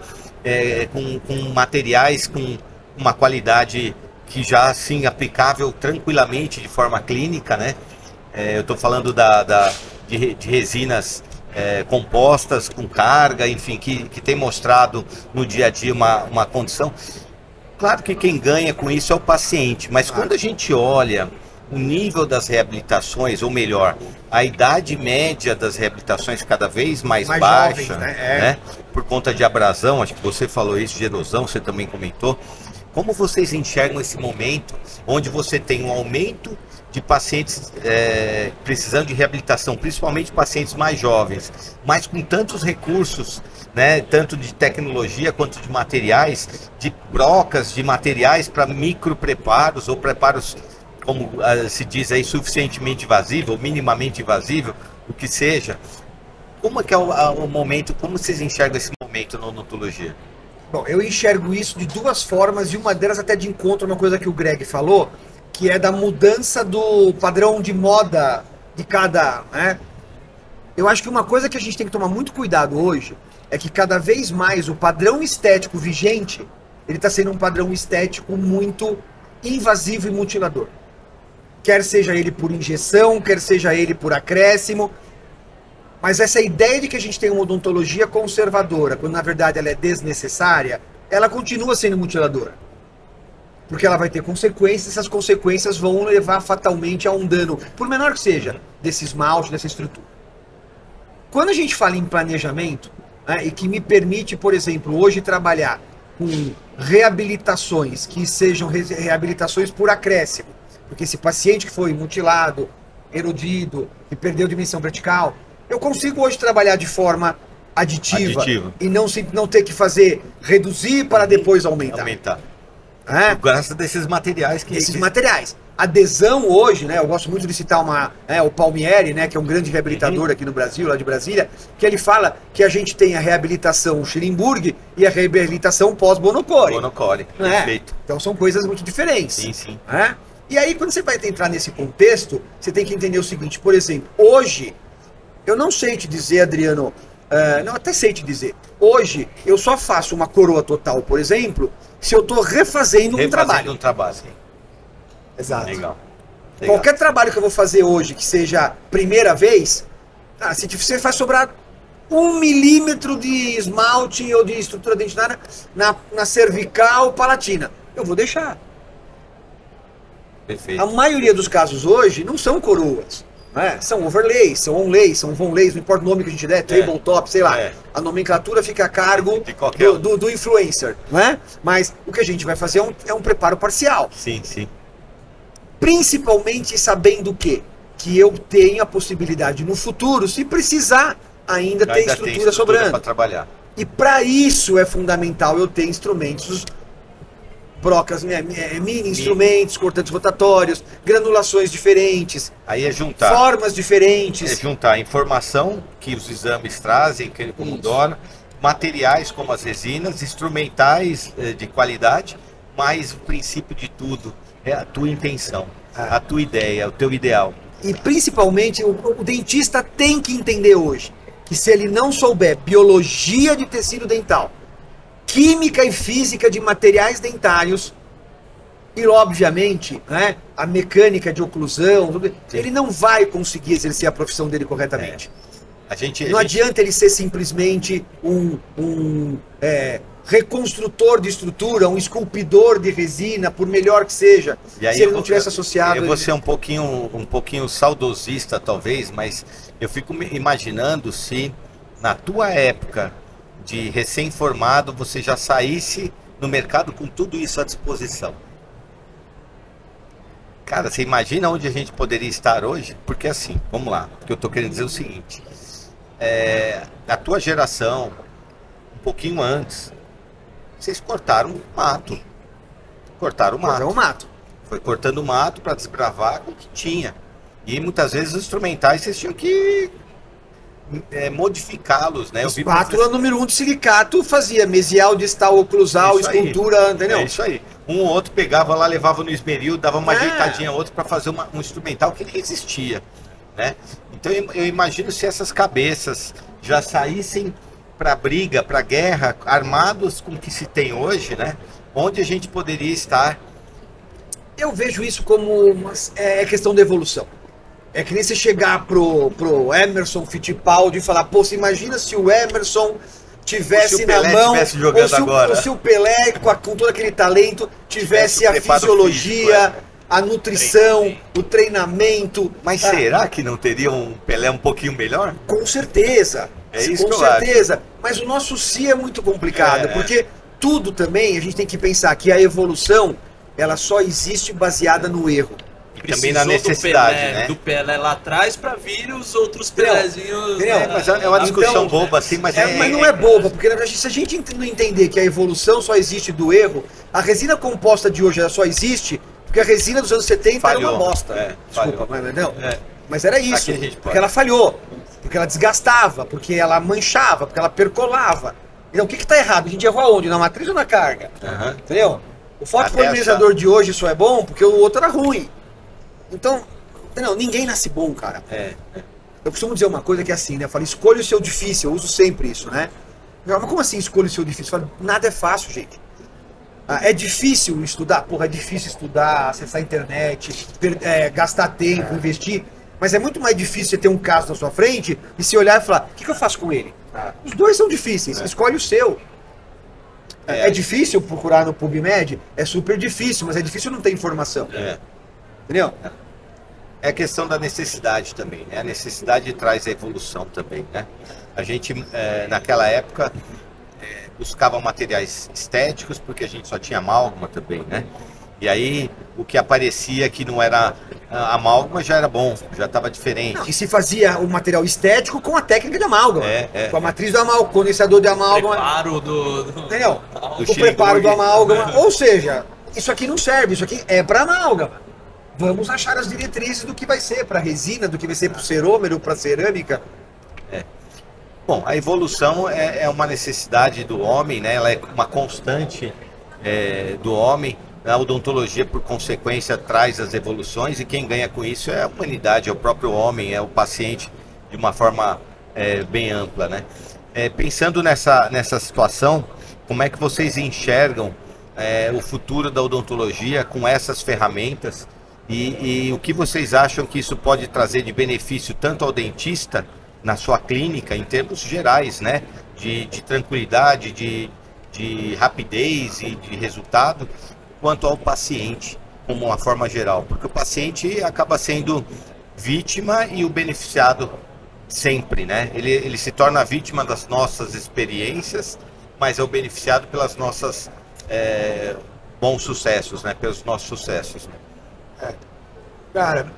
com materiais com uma qualidade que já assim aplicável tranquilamente de forma clínica, né? Eu estou falando de resinas compostas com carga, enfim, que tem mostrado no dia a dia uma condição. Claro que quem ganha com isso é o paciente, mas quando a gente olha o nível das reabilitações, ou melhor, a idade média das reabilitações cada vez mais baixa, jovens, né? Por conta de abrasão, acho que você falou isso, de erosão, você também comentou. Como vocês enxergam esse momento onde você tem um aumento de pacientes precisando de reabilitação, principalmente pacientes mais jovens, mas com tantos recursos, né, tanto de tecnologia quanto de materiais, de brocas de materiais para micro preparos ou preparos, como se diz aí, suficientemente invasivo ou minimamente invasivo, o que seja. Como é que é o momento, como vocês enxergam esse momento na odontologia? Bom, eu enxergo isso de duas formas, e uma delas até de encontro a uma coisa que o Greg falou, que é da mudança do padrão de moda de cada, né? Eu acho que uma coisa que a gente tem que tomar muito cuidado hoje é que cada vez mais o padrão estético vigente, ele está sendo um padrão estético muito invasivo e mutilador. Quer seja ele por injeção, quer seja ele por acréscimo. Mas essa ideia de que a gente tem uma odontologia conservadora, quando na verdade ela é desnecessária, ela continua sendo mutiladora. Porque ela vai ter consequências, essas consequências vão levar fatalmente a um dano, por menor que seja, desse esmalte, dessa estrutura. Quando a gente fala em planejamento, né, e que me permite, por exemplo, hoje trabalhar com reabilitações que sejam reabilitações por acréscimo, porque esse paciente que foi mutilado, erodido e perdeu dimensão vertical, eu consigo hoje trabalhar de forma aditiva. E não ter que fazer reduzir para depois aumentar. Graças desses materiais que esses materiais. Adesão hoje, né? Eu gosto muito de citar o Palmieri, né? Que é um grande reabilitador aqui no Brasil, lá de Brasília, que ele fala que a gente tem a reabilitação Schillingburg e a reabilitação pós-Bonocore. Perfeito. Então são coisas muito diferentes. Sim. E aí, quando você vai entrar nesse contexto, você tem que entender o seguinte, por exemplo, hoje, eu não sei te dizer, Adriano, não, até sei te dizer, hoje eu só faço uma coroa total, por exemplo, se eu estou refazendo um trabalho. Sim. Exato. Legal. Qualquer trabalho que eu vou fazer hoje, que seja primeira vez, se você faz sobrar 1 milímetro de esmalte ou de estrutura dentária na cervical palatina, eu vou deixar. Perfeito. A maioria dos casos hoje não são coroas, né? São overlays, são onlays, são vonlays, não importa o nome que a gente der, tabletop, sei lá. A nomenclatura fica a cargo do influencer, né? Mas o que a gente vai fazer é um preparo parcial. Sim. Principalmente sabendo que eu tenho a possibilidade no futuro, se precisar, ainda ter estrutura sobrando. Para trabalhar. E para isso é fundamental eu ter instrumentos, brocas, mini instrumentos, cortantes rotatórios, granulações diferentes. Aí é juntar. Formas diferentes. É juntar a informação que os exames trazem, que ele comodora, materiais como as resinas, instrumentais de qualidade, mas o princípio de tudo é a tua intenção, a tua ideia, o teu ideal. E principalmente o dentista tem que entender hoje que se ele não souber biologia de tecido dental, química e física de materiais dentários e, obviamente, né, a mecânica de oclusão, ele não vai conseguir exercer a profissão dele corretamente. Não adianta ele ser simplesmente um reconstrutor de estrutura, um esculpidor de resina, por melhor que seja, se ele não tivesse associado... Eu vou ser um pouquinho saudosista, talvez, mas eu fico imaginando se na tua época de recém-formado você já saísse no mercado com tudo isso à disposição. Cara, você imagina onde a gente poderia estar hoje? Porque assim, vamos lá, porque eu tô querendo dizer o seguinte, a tua geração, um pouquinho antes, vocês cortaram o mato. Cortaram o mato. Foi cortando o mato para desbravar com o que tinha. E muitas vezes os instrumentais vocês tinham que modificá-los, né? Espátula número 1 de silicato fazia mesial, distal, oclusal, escultura, entendeu? É isso aí. Um ou outro pegava lá, levava no esmeril, dava uma ajeitadinha a outro para fazer um instrumental que nem existia, né? Então eu imagino se essas cabeças já saíssem para briga, para guerra, armados com o que se tem hoje, né? Onde a gente poderia estar? Eu vejo isso como questão de evolução. É que nem você chegar pro Emerson Fittipaldi e falar, pô, você imagina se o Emerson tivesse na mão, ou se o Pelé, com todo aquele talento, tivesse a fisiologia, a nutrição, o treinamento. Mas será que não teria um Pelé um pouquinho melhor? Com certeza. Com certeza. Mas o nosso si é muito complicado, porque tudo também, a gente tem que pensar que a evolução, ela só existe baseada no erro. E também na necessidade, do Pelé lá atrás para vir os outros Pelézinhos. Mas é uma discussão boba assim, mas não é boba, porque se a gente não entender que a evolução só existe do erro, a resina composta de hoje ela só existe porque a resina dos anos 70 falhou. Era uma bosta. Desculpa, falhou. Mas era isso, porque ela falhou, porque ela desgastava, porque ela manchava, porque ela percolava. Então o que está errado? A gente errou aonde? Na matriz ou na carga? Entendeu? O fotopolimerizador de hoje só é bom porque o outro era ruim. Então, ninguém nasce bom, cara. Eu costumo dizer uma coisa que é assim, né? Eu falo, escolha o seu difícil, eu uso sempre isso, né? Mas como assim escolha o seu difícil? Eu falo, nada é fácil, gente. É difícil estudar? Porra, é difícil estudar, acessar a internet, gastar tempo, investir. Mas é muito mais difícil você ter um caso na sua frente e se olhar e falar, o que eu faço com ele? Os dois são difíceis, escolhe o seu. É difícil procurar no PubMed? É super difícil, mas é difícil não ter informação. Entendeu? É questão da necessidade também, né? A necessidade traz a evolução também, né? A gente, naquela época, buscava materiais estéticos, porque a gente só tinha amálgama também, né? E aí, o que aparecia que não era amálgama já era bom, já estava diferente. Não, e se fazia o material estético com a técnica de amálgama. Com a matriz do amálgama, condensador de amálgama. Preparo do entendeu? O preparo do amálgama. Ou seja, isso aqui não serve, isso aqui é para amálgama. Vamos achar as diretrizes do que vai ser para resina, do que vai ser para o cerômero, para cerâmica. Bom, a evolução é uma necessidade do homem, né? Ela é uma constante do homem. A odontologia, por consequência, traz as evoluções e quem ganha com isso é a humanidade, é o próprio homem, é o paciente, de uma forma bem ampla, né? Pensando nessa situação, como é que vocês enxergam o futuro da odontologia com essas ferramentas e o que vocês acham que isso pode trazer de benefício tanto ao dentista na sua clínica, em termos gerais, né? De tranquilidade, de rapidez e de resultado, quanto ao paciente, como uma forma geral. Porque o paciente acaba sendo vítima e o beneficiado sempre, né? Ele se torna vítima das nossas experiências, mas é o beneficiado pelas nossas bons sucessos, né? Pelos nossos sucessos. Cara,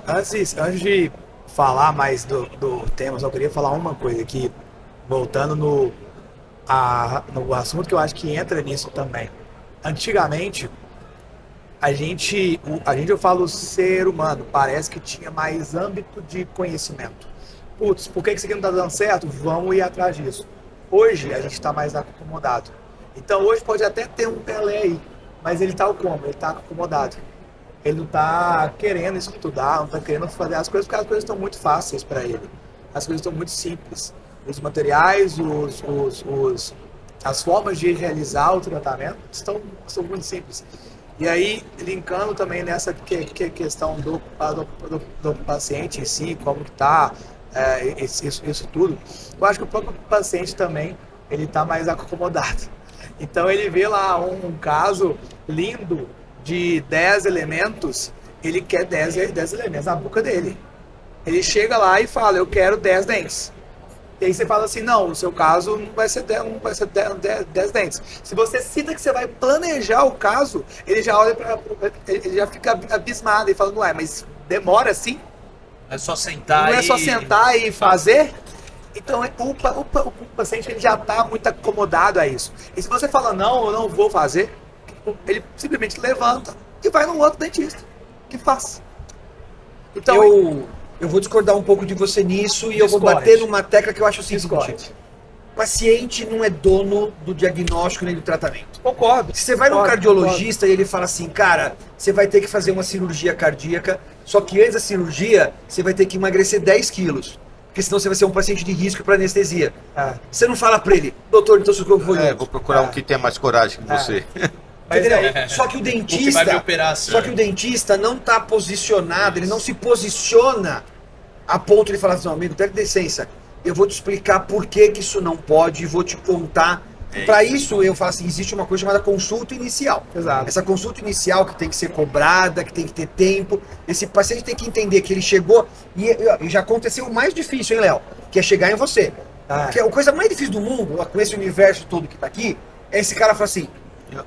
antes de falar mais do tema, só queria falar uma coisa aqui, voltando no assunto que eu acho que entra nisso também. Antigamente, eu falo ser humano, parece que tinha mais âmbito de conhecimento. Putz, por que isso aqui não está dando certo? Vamos ir atrás disso. Hoje, a gente está mais acomodado. Então, hoje pode até ter um Pelé aí, mas ele está como? Ele está acomodado. Ele não está querendo estudar, não está querendo fazer as coisas, porque as coisas estão muito fáceis para ele. As coisas estão muito simples. Os materiais, as formas de realizar o tratamento são muito simples. E aí, linkando também nessa questão do paciente em si, como que está isso tudo, eu acho que o próprio paciente também, ele está mais acomodado. Então, ele vê lá um caso lindo de 10 elementos, ele quer 10 elementos na boca dele. Ele chega lá e fala, eu quero 10 dentes. E aí você fala assim, não, no seu caso não vai ser 10 dentes. Se você cita que você vai planejar o caso, ele já olha ele já fica abismado e fala, não é, mas demora assim? É só sentar não é só sentar e fazer? Então o paciente ele já está muito acomodado a isso. E se você fala, não, eu não vou fazer, ele simplesmente levanta e vai no outro dentista que faz. Então eu vou discordar um pouco de você nisso e eu vou bater numa tecla que eu acho o seguinte: o paciente não é dono do diagnóstico nem do tratamento. Concordo. Se você vai num cardiologista e ele fala assim, cara, você vai ter que fazer uma cirurgia cardíaca, só que antes da cirurgia você vai ter que emagrecer 10 quilos. Porque senão você vai ser um paciente de risco para anestesia. Você não fala para ele, doutor, então seu corpo foi vou procurar um que tenha mais coragem que você. Entendeu? Só que o dentista, o dentista não está posicionado, ele não se posiciona a ponto de falar assim, amigo, dá licença, eu vou te explicar por que isso não pode, vou te contar. Para isso eu falo assim, existe uma coisa chamada consulta inicial. Exato. Essa consulta inicial que tem que ser cobrada, que tem que ter tempo. Esse paciente tem que entender que ele chegou e já aconteceu o mais difícil, hein, Léo? Que é chegar em você. Porque a coisa mais difícil do mundo, com esse universo todo que tá aqui, é esse cara falar assim,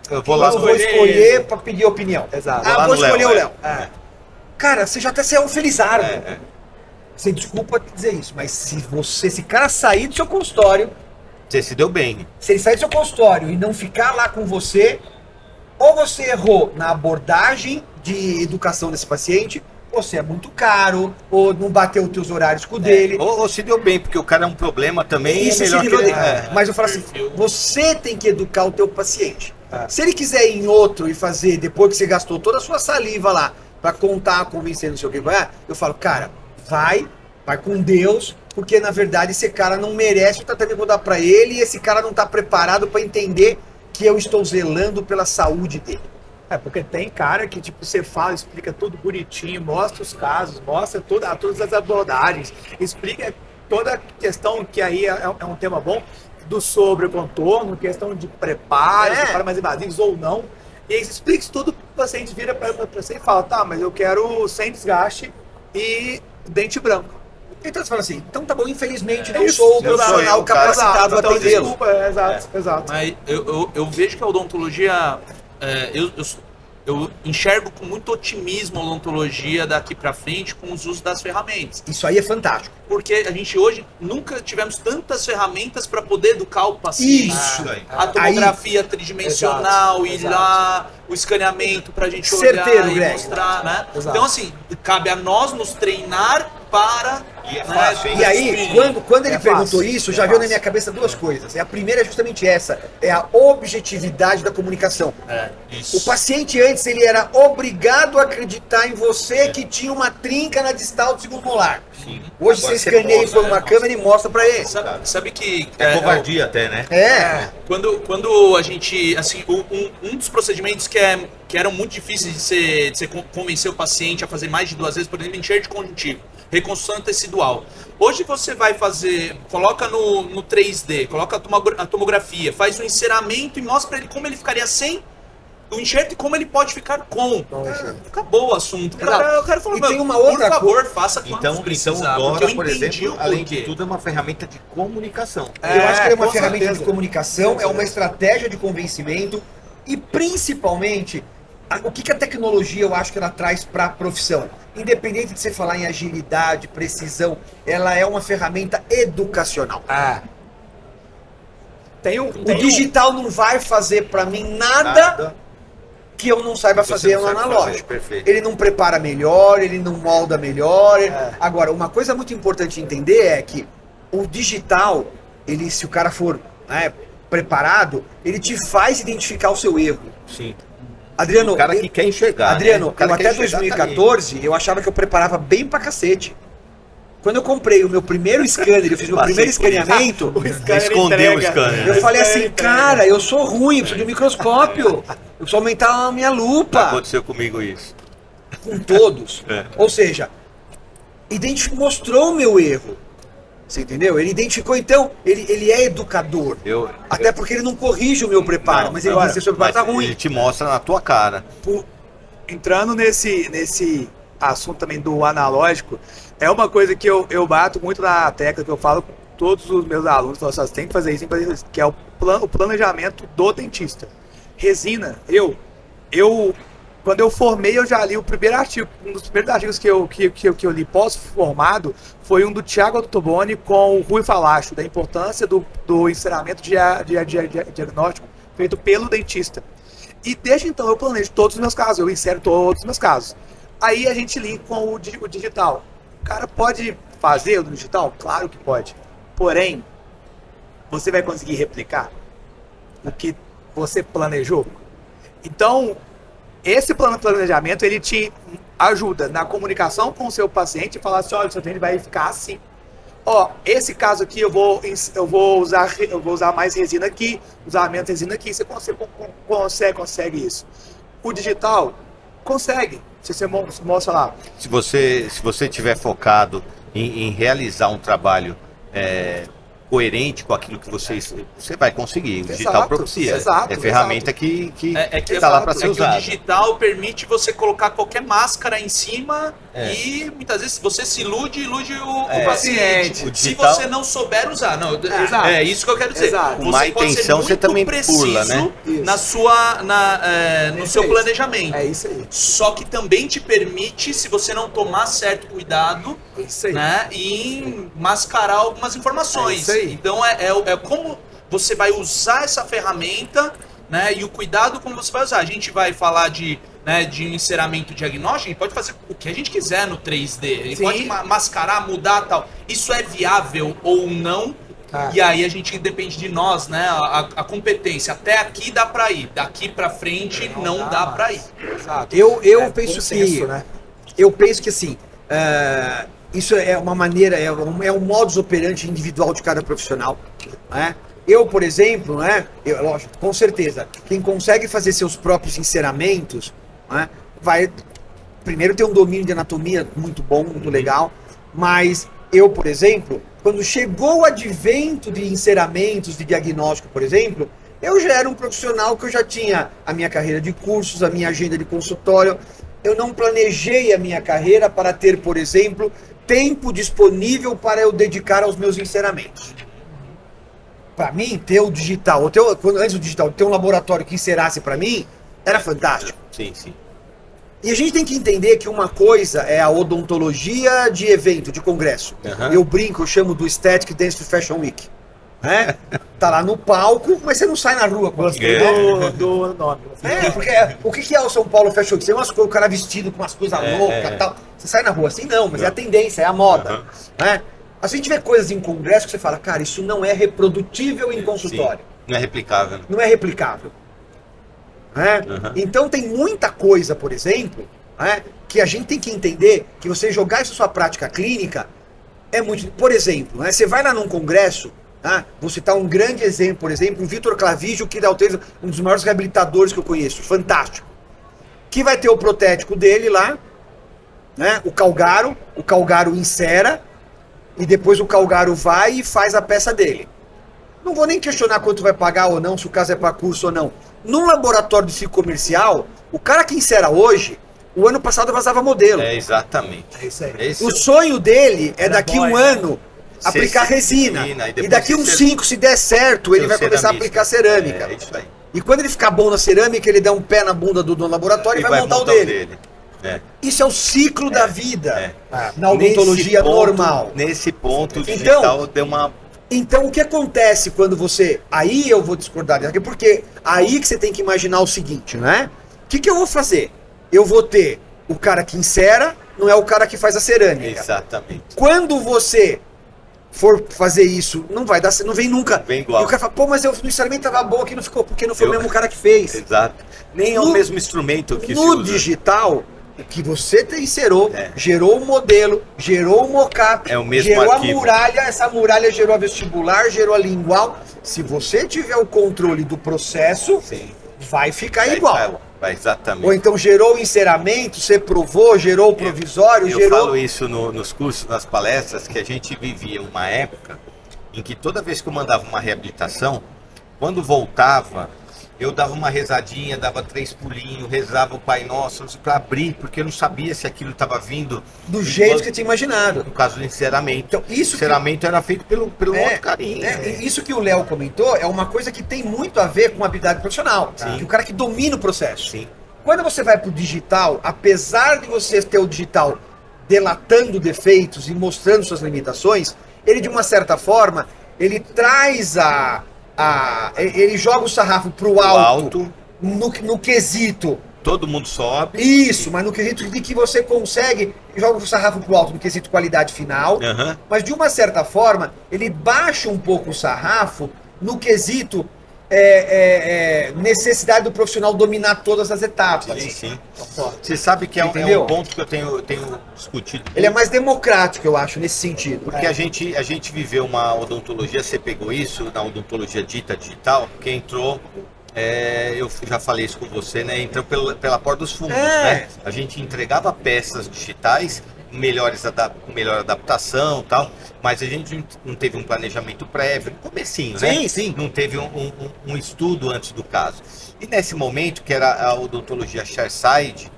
eu vou lá escolher para pedir opinião. Exato. Vou escolher o Léo. Cara, você já até saiu um felizardo. Sem desculpa dizer isso, mas se esse cara sair do seu consultório, você se deu bem. Se ele sair do seu consultório e não ficar lá com você, ou você errou na abordagem de educação desse paciente, ou você é muito caro, ou não bateu os teus horários com o dele. Ou se deu bem, porque o cara é um problema também. Isso, melhor se que ele... Mas eu falo assim, você tem que educar o teu paciente. Se ele quiser ir em outro e fazer, depois que você gastou toda a sua saliva lá, pra contar, convencer, não sei o que, eu falo, cara, vai, vai com Deus, porque na verdade esse cara não merece o tratamento que eu vou dar pra ele e esse cara não tá preparado pra entender que eu estou zelando pela saúde dele. Porque tem cara que, tipo, você fala, explica tudo bonitinho, mostra os casos, mostra todas as abordagens, explica toda a questão, que aí é um tema bom, do sobrecontorno, questão de preparo, preparo mais invasivos ou não. E aí você explica isso tudo, o paciente vira pra você e fala, tá, mas eu quero sem desgaste e dente branco. Então você fala assim, então tá bom, infelizmente É não isso, sou o eu profissional capacitado a então, atendê-lo. desculpa, exato. Mas eu vejo que a odontologia, eu enxergo com muito otimismo a odontologia daqui para frente com os usos das ferramentas. Isso aí é fantástico. Porque a gente hoje nunca tivemos tantas ferramentas para poder educar o paciente. Isso. A tomografia tridimensional, Exato, ir lá, o escaneamento para a gente Certeiro, olhar e Greg. mostrar, né? Exato. Então assim, cabe a nós nos treinar para... E é fácil, hein? E aí, quando ele perguntou fácil, isso, é já veio na fácil. minha cabeça duas coisas. A primeira é justamente essa, é a objetividade da comunicação. isso. O paciente antes, ele era obrigado a acreditar em você que tinha uma trinca na distal do segundo molar. Sim. Hoje Agora você escaneia e põe uma câmera e mostra pra ele. Sabe que... É covardia até, né? Quando a gente, assim, um dos procedimentos que eram muito difíceis de você convencer o paciente a fazer mais de 2 vezes, por exemplo, enxerto conjuntivo, reconstrução tecidual. Hoje você vai fazer, coloca no 3D, coloca a tomografia, faz o enceramento e mostra para ele como ele ficaria sem o enxerto e como ele pode ficar com. Acabou o assunto. O cara falou, E tem uma por outra favor, faça quantos Então precisar, agora, porque eu por entendi exemplo, o além de porquê. tudo, é uma ferramenta de comunicação. Eu acho que é uma com ferramenta certeza. de comunicação, é uma estratégia de convencimento e principalmente o que a tecnologia eu acho que ela traz para a profissão. Independente de você falar em agilidade, precisão, ela é uma ferramenta educacional. O digital não vai fazer para mim nada que eu não saiba Você fazer não no sabe analógico. fazer, perfeito. Ele não prepara melhor, ele não molda melhor. Agora, uma coisa muito importante entender é que o digital, ele, se o cara for preparado, ele te faz identificar o seu erro. Sim. Adriano, O cara que quer enxergar. Adriano, né? O cara eu que até quer enxergar, 2014, eu achava que eu preparava bem pra cacete. Quando eu comprei o meu primeiro scanner, eu fiz meu Passei primeiro por isso. escaneamento, Escondeu o scanner. eu né? falei assim, cara, eu sou ruim, eu preciso de um microscópio. Eu preciso aumentar a minha lupa. Aconteceu comigo isso. Com todos. É. Ou seja, mostrou o meu erro. Você entendeu? Ele identificou, então, ele é educador. Até porque ele não corrige o meu preparo, Não, mas ele agora, diz que seu preparo tá Mas ruim. ele te mostra na tua cara. Entrando nesse assunto também do analógico, é uma coisa que eu bato muito na tecla, que eu falo com todos os meus alunos, então, vocês têm que fazer isso, que é o planejamento do dentista. Resina, quando eu formei, eu já li o primeiro artigo, um dos primeiros artigos que eu li pós-formado, foi um do Thiago Ottoboni com o Rui Falacho, da importância do ensinamento de diagnóstico feito pelo dentista. E desde então eu planejo todos os meus casos, eu insero todos os meus casos. Aí a gente linka com o digital. O cara pode fazer o digital? Claro que pode. Porém, você vai conseguir replicar o que você planejou? Então, esse planejamento, ele te ajuda na comunicação com o seu paciente e falar assim, olha, o seu dente vai ficar assim. Ó, esse caso aqui eu vou usar mais resina aqui, usar menos resina aqui, você consegue isso. O digital consegue. Se você mostra lá. Se você tiver focado em realizar um trabalho coerente com aquilo que você vai conseguir. O digital Exato, propicia. exato, É ferramenta que está lá para ser que usada. o digital permite você colocar qualquer máscara em cima e muitas vezes você se ilude o paciente. O Se digital- você não souber usar. Não, Exato. é isso que eu quero dizer. Exato. Com má Você pode ser intenção, você muito também preciso burla, né? no seu planejamento. É isso aí. Só que também te permite, se você não tomar certo cuidado, Isso aí. né, em mascarar algumas informações. É isso aí. Então é como você vai usar essa ferramenta, né, e o cuidado como você vai usar. A gente vai falar de um enceramento diagnóstico, a gente pode fazer o que a gente quiser no 3D. A gente Sim. pode mascarar, mudar tal. Isso é viável ou não? E aí a gente depende de nós, né? A competência. Até aqui dá pra ir. Daqui pra frente não dá pra ir. Exato. Eu penso consenso, que né? eu penso que assim, Isso é uma maneira, é um modus operandi individual de cada profissional, né? Eu, por exemplo, né, lógico, com certeza, quem consegue fazer seus próprios enceramentos, né, vai primeiro ter um domínio de anatomia muito bom, muito legal, mas eu, por exemplo, quando chegou o advento de enceramentos, de diagnóstico, por exemplo, eu já era um profissional que eu já tinha a minha carreira de cursos, a minha agenda de consultório. Eu não planejei a minha carreira para ter, por exemplo, tempo disponível para eu dedicar aos meus enceramentos. Para mim, ter o digital, antes do digital, ter um laboratório que encerasse para mim, era fantástico. Sim, sim. E a gente tem que entender que uma coisa é a odontologia de evento, de congresso. Uhum. Eu brinco, eu chamo do Aesthetic Dance Fashion Week. Né? Tá lá no palco, mas você não sai na rua com Gostei do nome. porque o que é o São Paulo Fashion Week? Você vê o cara vestido com umas coisas loucas e tal. Você sai na rua assim? Não, mas é a tendência, é a moda. Né? A gente vê coisas em congresso que você fala, cara, isso não é reprodutível em consultório. Sim. Não é replicável. Não é replicável. Né? Então tem muita coisa, por exemplo, né, que a gente tem que entender que você jogar isso na sua prática clínica é muito... Por exemplo, né, você vai lá num congresso, né, vou citar um grande exemplo, por exemplo, o Vitor Clavijo, que dá um dos maiores reabilitadores que eu conheço, fantástico. Que vai ter o protético dele lá, né, o Calgaro encera, e depois o Calgaro vai e faz a peça dele. Não vou nem questionar quanto vai pagar ou não, se o caso é para curso ou não. Num laboratório de ciclo comercial, o cara que encera hoje, o ano passado vazava modelo. É, exatamente. É isso aí. Esse O sonho dele é Era daqui bom, um ano aplicar resina. E daqui uns 5, se der certo, ele vai começar a aplicar cerâmica. É isso aí. E quando ele ficar bom na cerâmica, ele dá um pé na bunda do laboratório e vai montar o dele. É. Isso é o ciclo da vida É. na odontologia normal. Nesse ponto, o Então, digital deu uma... Então, o que acontece quando você... Aí eu vou discordar daqui, porque aí que você tem que imaginar o seguinte, né? O que eu vou fazer? Eu vou ter o cara que encera, não é o cara que faz a cerâmica. Exatamente. Quando você for fazer isso, não vai dar, não vem nunca. Vem igual. E o cara fala, pô, mas o enceramento tava bom aqui, não ficou, porque não foi o mesmo cara que fez. Exato. Nem é o mesmo instrumento que se No usa. digital, o que você inserou, É. gerou o modelo, gerou o mockup, É o mesmo gerou arquivo. a muralha, essa muralha gerou a vestibular, gerou a lingual. Se você tiver o controle do processo, Sim. vai ficar Vai, igual. vai, exatamente. Ou então gerou o enceramento, você provou, gerou o provisório, Eu gerou... falo isso nos cursos, nas palestras, que a gente vivia uma época em que toda vez que eu mandava uma reabilitação, quando voltava, eu dava uma rezadinha, dava 3 pulinhos, rezava o Pai Nosso para abrir, porque eu não sabia se aquilo estava vindo do jeito que você tinha imaginado. no caso do enceramento. Então, isso o enceramento era feito pelo outro carinho. E isso que o Léo comentou é uma coisa que tem muito a ver com habilidade profissional. Sim. Que o cara que domina o processo. Sim. Quando você vai para o digital, apesar de você ter o digital delatando defeitos e mostrando suas limitações, ele de uma certa forma, ele traz ele joga o sarrafo pro alto, no quesito. Todo mundo sobe. Isso, mas no quesito de que você consegue, joga o sarrafo pro alto no quesito qualidade final, Aham. mas de uma certa forma, ele baixa um pouco o sarrafo no quesito necessidade do profissional dominar todas as etapas. Sim, sim. Você sabe que é Entendeu? um ponto que eu tenho discutido. Ele é mais democrático, eu acho, nesse sentido. Porque a gente viveu uma odontologia, você pegou isso na odontologia dita digital, que entrou, eu já falei isso com você, né? Entrou pela porta dos fundos, né? A gente entregava peças digitais, melhor adaptação e tal, mas a gente não teve um planejamento prévio, no comecinho, né? Sim, sim. Não teve um estudo antes do caso. E nesse momento, que era a odontologia chairside,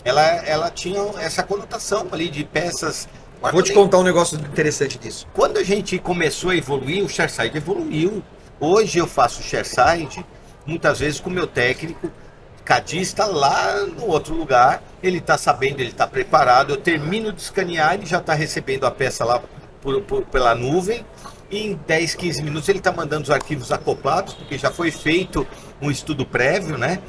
ela tinha essa conotação ali de peças... Vou te contar um negócio interessante disso. Quando a gente começou a evoluir, o chairside evoluiu. Hoje eu faço chairside, muitas vezes com o meu técnico, cadista lá no outro lugar, ele está sabendo, ele está preparado, eu termino de escanear, ele já está recebendo a peça lá pela nuvem, e em 10, 15 minutos ele está mandando os arquivos acoplados, porque já foi feito um estudo prévio, né?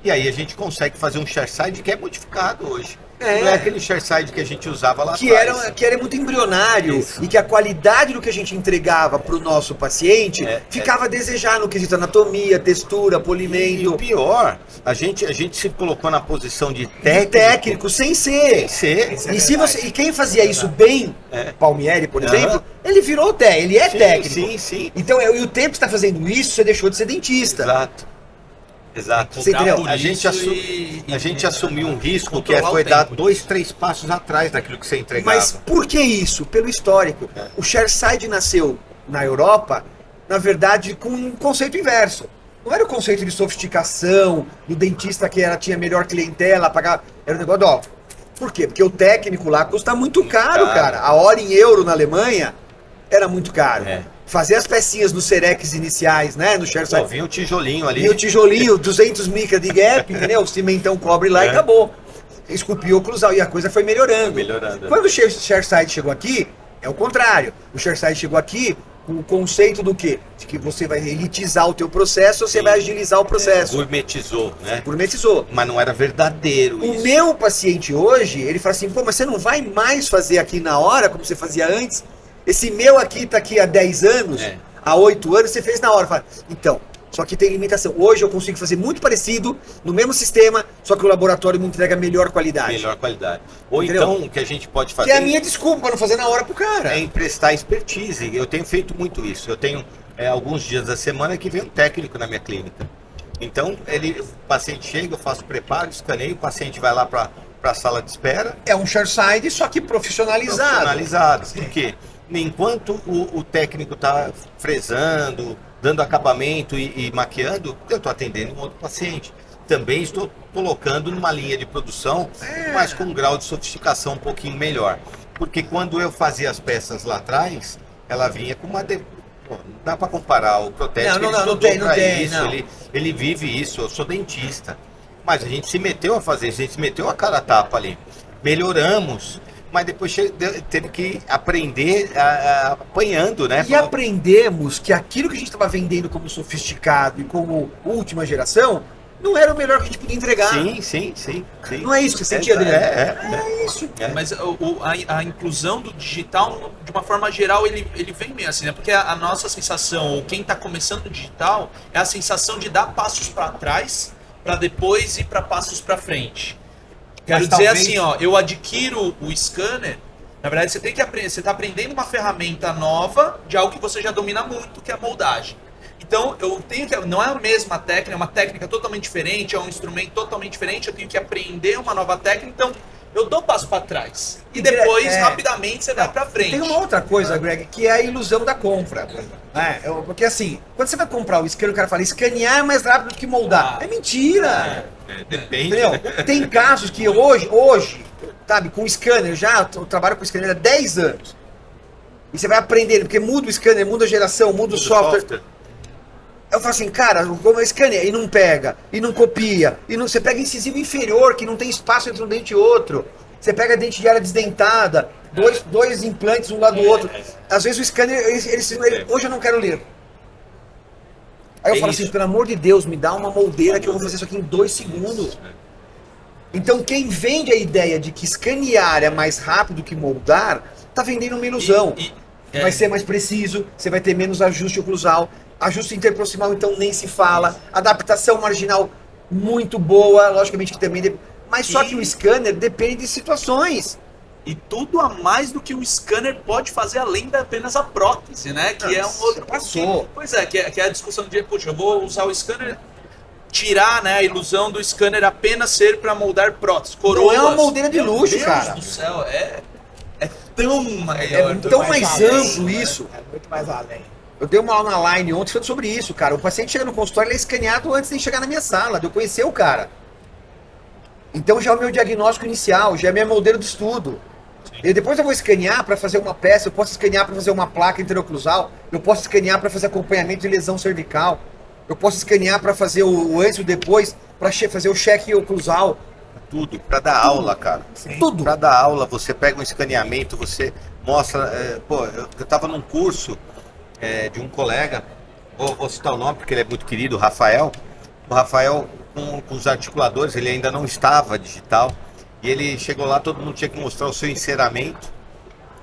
E aí a gente consegue fazer um chairside que é modificado hoje. É. Não é aquele chairside que a gente usava lá que atrás. era muito embrionário. Isso. E que a qualidade do que a gente entregava para o nosso paciente ficava a desejar no quesito anatomia, textura, E o polimento. pior, a gente se colocou na posição de Técnico, sem ser. ser. E, se você, e quem fazia isso bem, Palmieri, por Aham. exemplo, ele virou ele é Sim, técnico. sim, sim. Então, e o tempo que você está fazendo isso, você deixou de ser dentista. Exato. Você entendeu? Por A gente, isso a gente assumiu um risco que controlar foi o dar tempo. 2, 3 passos atrás daquilo que você entregava. Mas por que isso? Pelo histórico. O chairside nasceu na Europa, na verdade, com um conceito inverso. Não era o conceito de sofisticação, do dentista que tinha melhor clientela, pagava. Era um negócio, ó. Por quê? Porque o técnico lá custa muito caro, caro. cara. A hora em euro na Alemanha era muito caro. É. Fazer as pecinhas no Cerex iniciais, né? No chairside. Pô, vinha o tijolinho ali. E o tijolinho, 200 micra de gap, entendeu? O cimentão cobre lá e acabou. Esculpiu oclusal e a coisa foi melhorando. Melhorando. Quando o chairside chegou aqui, é o contrário. O chairside chegou aqui com o conceito do quê? De que você vai elitizar o teu processo, você Sim. vai agilizar o processo. Gourmetizou, né? Gourmetizou. Mas não era verdadeiro O isso. meu paciente hoje, ele fala assim, pô, mas você não vai mais fazer aqui na hora, como você fazia antes? Esse meu aqui tá aqui há 10 anos, há 8 anos, você fez na hora. Fala, então, só que tem limitação. Hoje eu consigo fazer muito parecido, no mesmo sistema, só que o laboratório me entrega melhor qualidade. Melhor qualidade. Ou Entendeu? então, o que a gente pode fazer Que é a minha desculpa para não fazer na hora pro cara. é emprestar expertise. Eu tenho feito muito isso. Eu tenho alguns dias da semana que vem um técnico na minha clínica. Então, o paciente chega, eu faço preparo, escaneio, o paciente vai lá para a sala de espera. É um chairside, só que profissionalizado. Profissionalizado. Por quê? Enquanto o técnico está fresando, dando acabamento e maquiando, eu estou atendendo um outro paciente. Também estou colocando numa linha de produção, mas com um grau de sofisticação um pouquinho melhor. Porque quando eu fazia as peças lá atrás, ela vinha com uma... Pô, não dá para comparar o protético, Não, ele não estudou tem, pra não. isso, ele vive isso, eu sou dentista. Mas a gente se meteu a fazer isso, a gente se meteu a cara a tapa ali. Melhoramos, mas depois teve que aprender apanhando, né? E aprendemos que aquilo que a gente estava vendendo como sofisticado e como última geração, não era o melhor que a gente podia entregar. Sim. Não é isso que você sentia, Adriano? É isso. Mas a inclusão do digital, de uma forma geral, ele vem meio assim, né? Porque a nossa sensação, ou quem está começando no digital, é a sensação de dar passos para trás, para depois ir para passos para frente. Quero Mas dizer talvez- assim, ó, eu adquiro o scanner, na verdade você tem que aprender, você está aprendendo uma ferramenta nova de algo que você já domina muito, que é a moldagem. Então, eu tenho que. Não é a mesma técnica, é uma técnica totalmente diferente, é um instrumento totalmente diferente, eu tenho que aprender uma nova técnica, então eu dou passo para trás. E depois, rapidamente, você vai para frente. Tem uma outra coisa, Greg, que é a ilusão da compra. Porque assim, quando você vai comprar o scanner, o cara fala, escanear é mais rápido do que moldar. É mentira! Depende. Entendeu? Tem casos que hoje, sabe, com o scanner, eu trabalho com o scanner há 10 anos. E você vai aprendendo, porque muda o scanner, muda a geração, muda o software. Eu falo assim, cara, como é scanner? E não pega, e não copia, e não, você pega incisivo inferior, que não tem espaço entre um dente e outro. Você pega dente de área desdentada, dois implantes um lado do outro. Às vezes o scanner, hoje eu não quero ler. Aí eu falo assim, pelo amor de Deus, me dá uma moldeira que eu vou fazer isso aqui em 2 segundos. Então quem vende a ideia de que escanear é mais rápido que moldar, tá vendendo uma ilusão. Vai ser mais preciso, você vai ter menos ajuste oclusal. Ajuste interproximal, então, nem se fala. Adaptação marginal muito boa, logicamente que também... Mas só que o scanner depende de situações. E tudo a mais do que o scanner pode fazer além da apenas a prótese, né? Que é um outro... Passou. Pois é, que é a discussão de, puxa, eu vou usar o scanner... Tirar, né, a ilusão do scanner apenas ser para moldar prótese. Coroas. Não é uma moldeira de luxo, Meu cara. Deus do céu, é tão maior. É tão mais amplo isso. É muito mais além. Eu dei uma aula na Line ontem falando sobre isso, cara. O paciente chega no consultório, ele é escaneado antes de chegar na minha sala, de eu conhecer o cara. Então já é o meu diagnóstico inicial, já é a minha moldeira do estudo. E depois eu vou escanear para fazer uma peça, eu posso escanear para fazer uma placa interoclusal, eu posso escanear para fazer acompanhamento de lesão cervical, eu posso escanear para fazer o antes e o depois, para fazer o cheque oclusal. Tudo, para dar aula, cara. Tudo. Para dar aula, você pega um escaneamento, você mostra... eu tava num curso de um colega, vou citar o nome porque ele é muito querido, o Rafael. O Rafael com os articuladores, ele ainda não estava digital. E ele chegou lá, todo mundo tinha que mostrar o seu enceramento.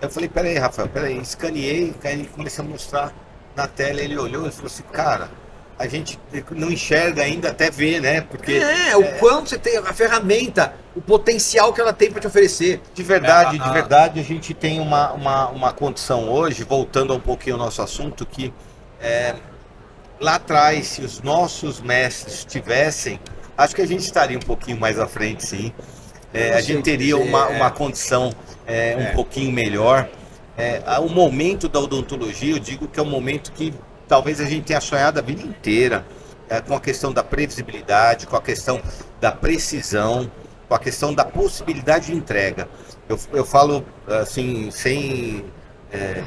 Eu falei, peraí, Rafael, peraí, escaneei, aí comecei a mostrar na tela, ele olhou e falou assim, cara, a gente não enxerga ainda até ver, né? Porque o quanto você tem a ferramenta, o potencial que ela tem para te oferecer. de verdade, a gente tem uma condição hoje, voltando um pouquinho ao nosso assunto, que lá atrás, se os nossos mestres tivessem, acho que a gente estaria um pouquinho mais à frente, sim. A gente teria uma condição um pouquinho melhor. O momento da odontologia, eu digo que é um momento que talvez a gente tenha sonhado a vida inteira, com a questão da previsibilidade, com a questão da precisão, com a questão da possibilidade de entrega. Eu falo assim, sem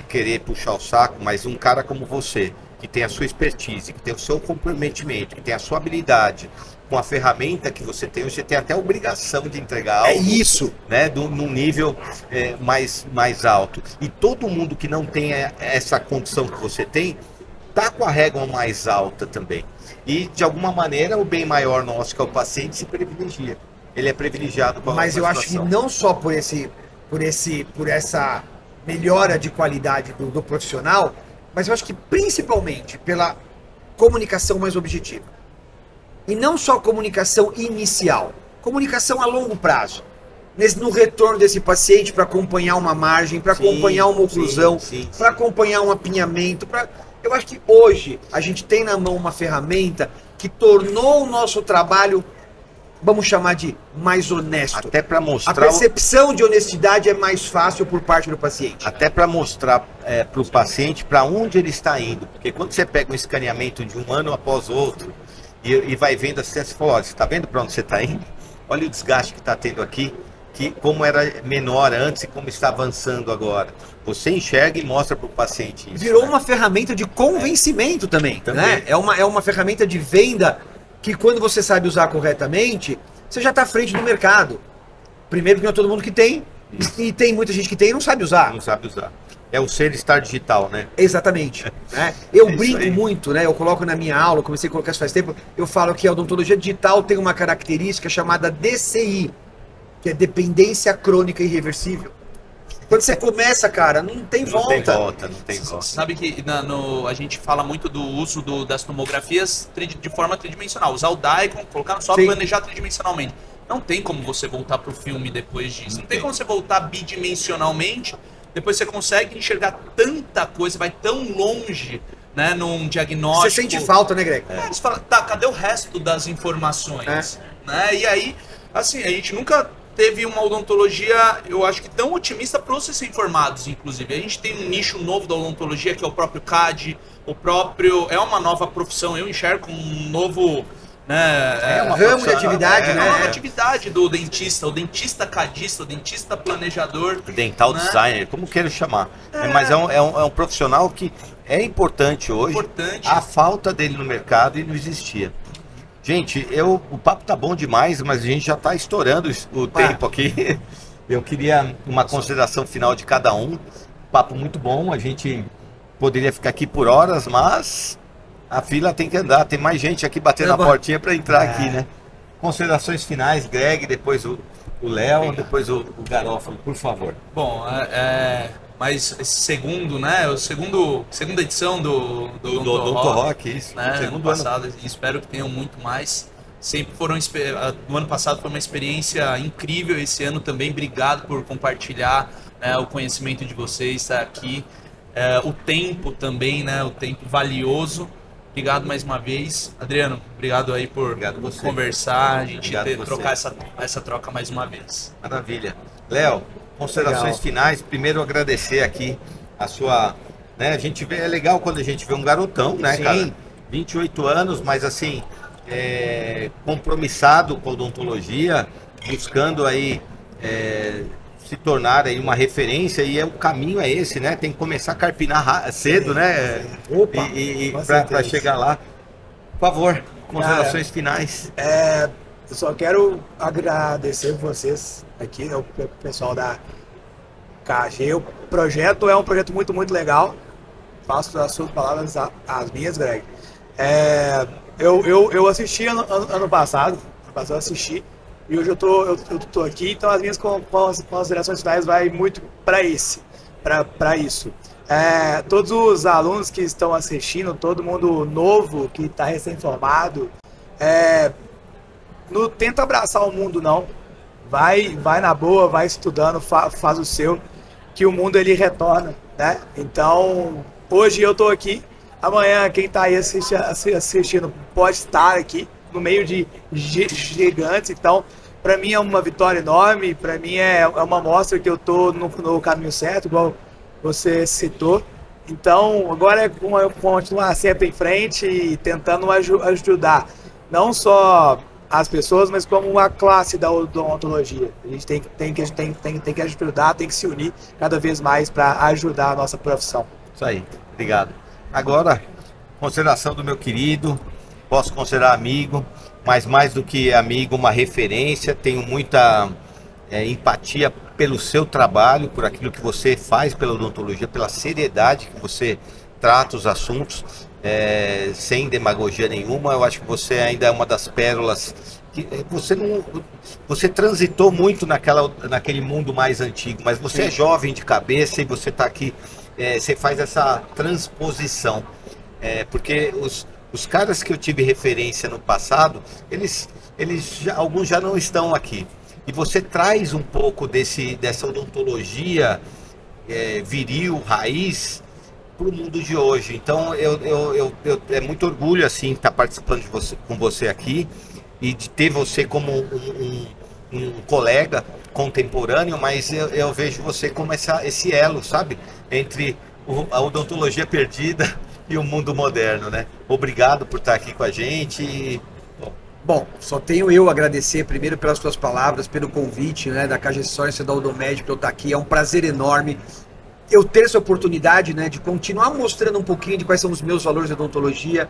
querer puxar o saco, mas um cara como você, que tem a sua expertise, que tem o seu comprometimento, que tem a sua habilidade, com a ferramenta que você tem até a obrigação de entregar algo, isso, né, num nível mais alto. E todo mundo que não tem essa condição que você tem, tá com a régua mais alta também. E, de alguma maneira, o bem maior nosso, que é o paciente, se privilegia. Ele é privilegiado com a Mas eu acho que não só por essa melhora de qualidade do profissional, mas eu acho que principalmente pela comunicação mais objetiva. E não só comunicação inicial, comunicação a longo prazo. No retorno desse paciente para acompanhar uma margem, para acompanhar uma oclusão, para acompanhar um apinhamento. Eu acho que hoje a gente tem na mão uma ferramenta que tornou o nosso trabalho, vamos chamar de mais honesto. Até para mostrar. A percepção de honestidade é mais fácil por parte do paciente. Até para mostrar para o paciente para onde ele está indo. Porque quando você pega um escaneamento de um ano após outro e vai vendo assim, você fala, olha, você está vendo para onde você está indo? Olha o desgaste que está tendo aqui, que como era menor antes e como está avançando agora. Você enxerga e mostra para o paciente isso. Virou uma ferramenta de convencimento também. Né? É uma ferramenta de venda que, quando você sabe usar corretamente, você já está à frente do mercado. Primeiro, porque não é todo mundo que tem, e tem muita gente que tem e não sabe usar. Não sabe usar. É o ser estar digital, né? Exatamente. Né? Eu brinco muito, né? Eu coloco na minha aula, comecei a colocar isso faz tempo, eu falo que a odontologia digital tem uma característica chamada DCI, que é dependência crônica irreversível. Quando você começa, cara, não tem volta. Não tem volta. Sabe que a gente fala muito do uso das tomografias de forma tridimensional. Usar o Daikon, colocar só planejar tridimensionalmente. Não tem como você voltar pro filme depois disso. Não tem como você voltar bidimensionalmente. Depois você consegue enxergar tanta coisa, vai tão longe, né, num diagnóstico. Você sente falta, né, Greg? Você fala, tá, cadê o resto das informações? Né? E aí, assim, a gente nunca teve uma odontologia, eu acho que tão otimista para os recém-formados, inclusive. A gente tem um nicho novo da odontologia, que é o próprio CAD, é uma nova profissão, eu enxergo um novo, né, uma ramo de atividade, né? É uma atividade do dentista, o dentista cadista, o dentista planejador. Dental designer, como queira chamar. Mas é um profissional que é importante hoje. A falta dele no mercado e não existia. Gente, o papo tá bom demais, mas a gente já tá estourando o tempo aqui. Eu queria uma consideração final de cada um. Papo muito bom, a gente poderia ficar aqui por horas, mas a fila tem que andar. Tem mais gente aqui batendo na portinha para entrar aqui, né? Considerações finais, Greg, depois o Léo, depois o Garófalo, por favor. Bom, mas esse segundo, né? Segunda edição do Odonto Rock, isso. Né, segundo ano passado, e espero que tenham muito mais. Sempre no ano passado foi uma experiência incrível, esse ano também. Obrigado por compartilhar, né, o conhecimento de vocês, estar aqui. O tempo também, né? O tempo valioso. Obrigado mais uma vez. Adriano, obrigado aí por conversar, a gente trocar essa troca mais uma vez. Maravilha. Léo, considerações finais. Primeiro agradecer aqui a sua, né, a gente vê, é legal quando a gente vê um garotão, né, cara? 28 anos, mas assim, compromissado com a odontologia, buscando aí se tornar aí uma referência, e o caminho é esse, né? Tem que começar a carpinar cedo, né? Opa, para chegar lá. Por favor, considerações finais. Eu só quero agradecer vocês aqui, né, o pessoal da KG. O projeto é um projeto muito, muito legal. Faço as suas palavras as minhas, Greg. Eu assisti ano passado eu assisti, e hoje eu tô aqui, então as minhas considerações finais vai muito para isso. Todos os alunos que estão assistindo, todo mundo novo que está recém-formado, não tenta abraçar o mundo não, vai na boa, vai estudando, faz o seu, que o mundo ele retorna, né? Então hoje eu tô aqui, amanhã quem está aí assistindo pode estar aqui no meio de gigantes, então para mim é uma vitória enorme, para mim é uma mostra que eu tô no caminho certo, igual você citou. Então agora é continuar sempre em frente e tentando ajudar não só as pessoas, mas como a classe da odontologia. A gente tem que ajudar, tem que se unir cada vez mais para ajudar a nossa profissão. Isso aí, obrigado. Agora, consideração do meu querido, posso considerar amigo, mas mais do que amigo, uma referência. Tenho muita empatia pelo seu trabalho, por aquilo que você faz pela odontologia, pela seriedade que você trata os assuntos, sem demagogia nenhuma. Eu acho que você ainda é uma das pérolas que você transitou muito naquele mundo mais antigo, mas você é jovem de cabeça e você está aqui, você faz essa transposição, porque os caras que eu tive referência no passado, alguns já não estão aqui. E você traz um pouco dessa odontologia viril, raiz, para o mundo de hoje. Então, é muito orgulho assim estar participando com você aqui e de ter você como um colega contemporâneo, mas eu vejo você como esse elo, sabe? Entre a odontologia perdida e o mundo moderno, né? Obrigado por estar aqui com a gente. Bom, só tenho eu a agradecer primeiro pelas suas palavras, pelo convite, né, da CAGEScience e da Odomed para eu estar aqui. É um prazer enorme eu ter essa oportunidade, né, de continuar mostrando um pouquinho de quais são os meus valores de odontologia.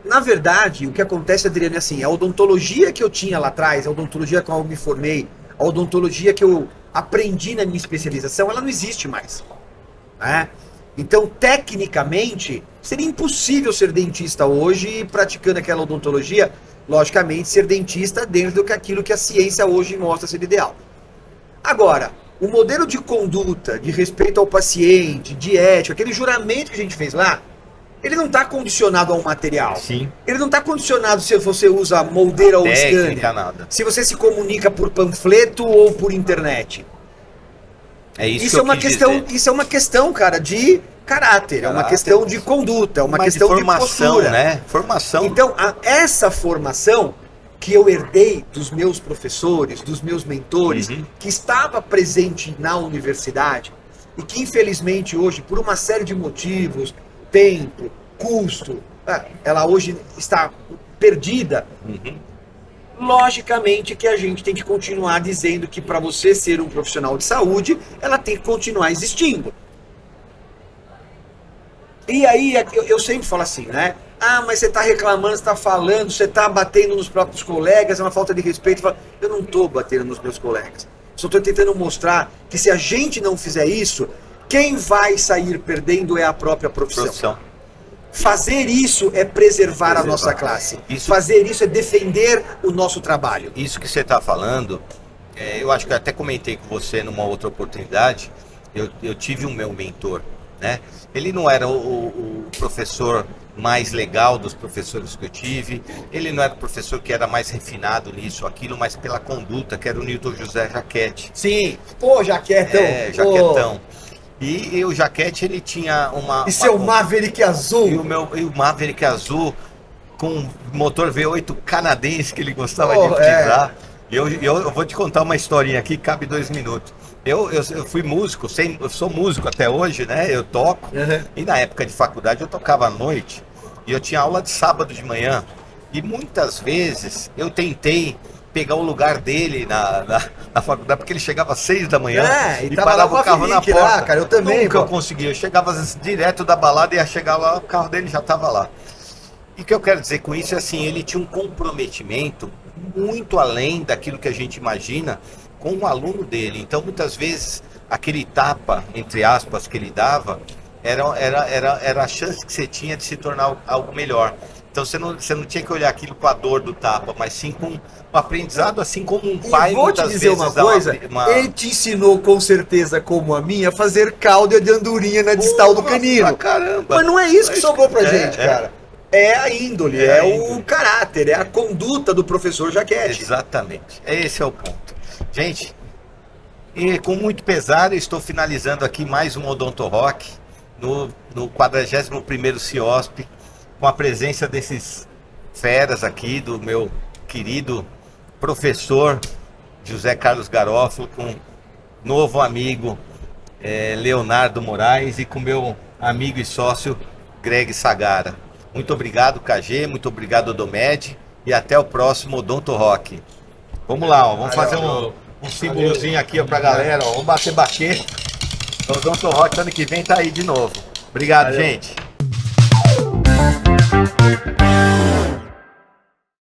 Na verdade, o que acontece, Adriano, é assim, a odontologia que eu tinha lá atrás, a odontologia com a qual eu me formei, a odontologia que eu aprendi na minha especialização, ela não existe mais, né? Então, tecnicamente, seria impossível ser dentista hoje praticando aquela odontologia. Logicamente, ser dentista dentro daquilo que a ciência hoje mostra ser ideal. Agora, o modelo de conduta, de respeito ao paciente, de ética, aquele juramento que a gente fez lá, ele não está condicionado a um material. Sim. Ele não está condicionado se você usa moldeira ou scanner. Nada. Se você se comunica por panfleto ou por internet. É isso, Isso é uma questão, isso é uma questão, cara, de caráter, é uma questão de conduta, é uma questão de postura, né? Formação. Então, essa formação que eu herdei dos meus professores, dos meus mentores, que estava presente na universidade e que infelizmente hoje, por uma série de motivos, tempo, custo, ela hoje está perdida. Logicamente que a gente tem que continuar dizendo que para você ser um profissional de saúde, ela tem que continuar existindo. E aí eu sempre falo assim, né? Ah, mas você está reclamando, você está falando, você está batendo nos próprios colegas, é uma falta de respeito. Eu não estou batendo nos meus colegas. Só estou tentando mostrar que se a gente não fizer isso, quem vai sair perdendo é a própria profissão. Fazer isso é preservar a nossa classe. Fazer isso é defender o nosso trabalho. Isso que você está falando, eu acho que eu até comentei com você numa outra oportunidade. Eu tive um meu mentor, né? Ele não era o professor mais legal dos professores que eu tive. Ele não era o professor que era mais refinado nisso, aquilo, mas pela conduta, que era o Newton José Jaquete. Sim, pô, Jaquetão. Jaquetão. E o Jaquete, ele tinha uma... E seu Maverick azul. E o Maverick azul com motor V8 canadense que ele gostava de utilizar. Eu vou te contar uma historinha aqui, cabe 2 minutos. Eu fui músico, eu sou músico até hoje, né? Eu toco. E na época de faculdade eu tocava à noite. E eu tinha aula de sábado de manhã. E muitas vezes eu tentei pegar o lugar dele na faculdade, porque ele chegava às 6 da manhã e parava o carro na porta. Lá, cara, eu também. Nunca eu conseguia. Eu chegava direto da balada e ia chegar lá, o carro dele já estava lá. E o que eu quero dizer com isso é assim, ele tinha um comprometimento muito além daquilo que a gente imagina com o aluno dele. Então, muitas vezes, aquele tapa, entre aspas, que ele dava, era a chance que você tinha de se tornar algo melhor. Então você não tinha que olhar aquilo com a dor do tapa, mas sim com o aprendizado, assim como um E pai vou te muitas dizer vezes uma dá coisa, ele te ensinou com certeza, como a minha, a fazer cauda de andorinha na distal do canino. Caramba! Mas não é isso que sobrou pra gente, é. cara. É a índole, É é, a o índole. caráter, é a conduta do professor Jaquete. Exatamente, esse é o ponto. Gente, e com muito pesar, eu estou finalizando aqui mais um Odonto Rock no 41º CIOSP, com a presença desses feras aqui, do meu querido professor José Carlos Garofalo, com novo amigo Leonardo Moraes e com meu amigo e sócio Greg Sagara. Muito obrigado, KG, muito obrigado, Odomed, e até o próximo Odonto Rock. Vamos lá, ó, vamos fazer um símbolozinho aqui ó, pra galera, ó, vamos bater. O Odonto Rock ano que vem tá aí de novo. Obrigado, gente.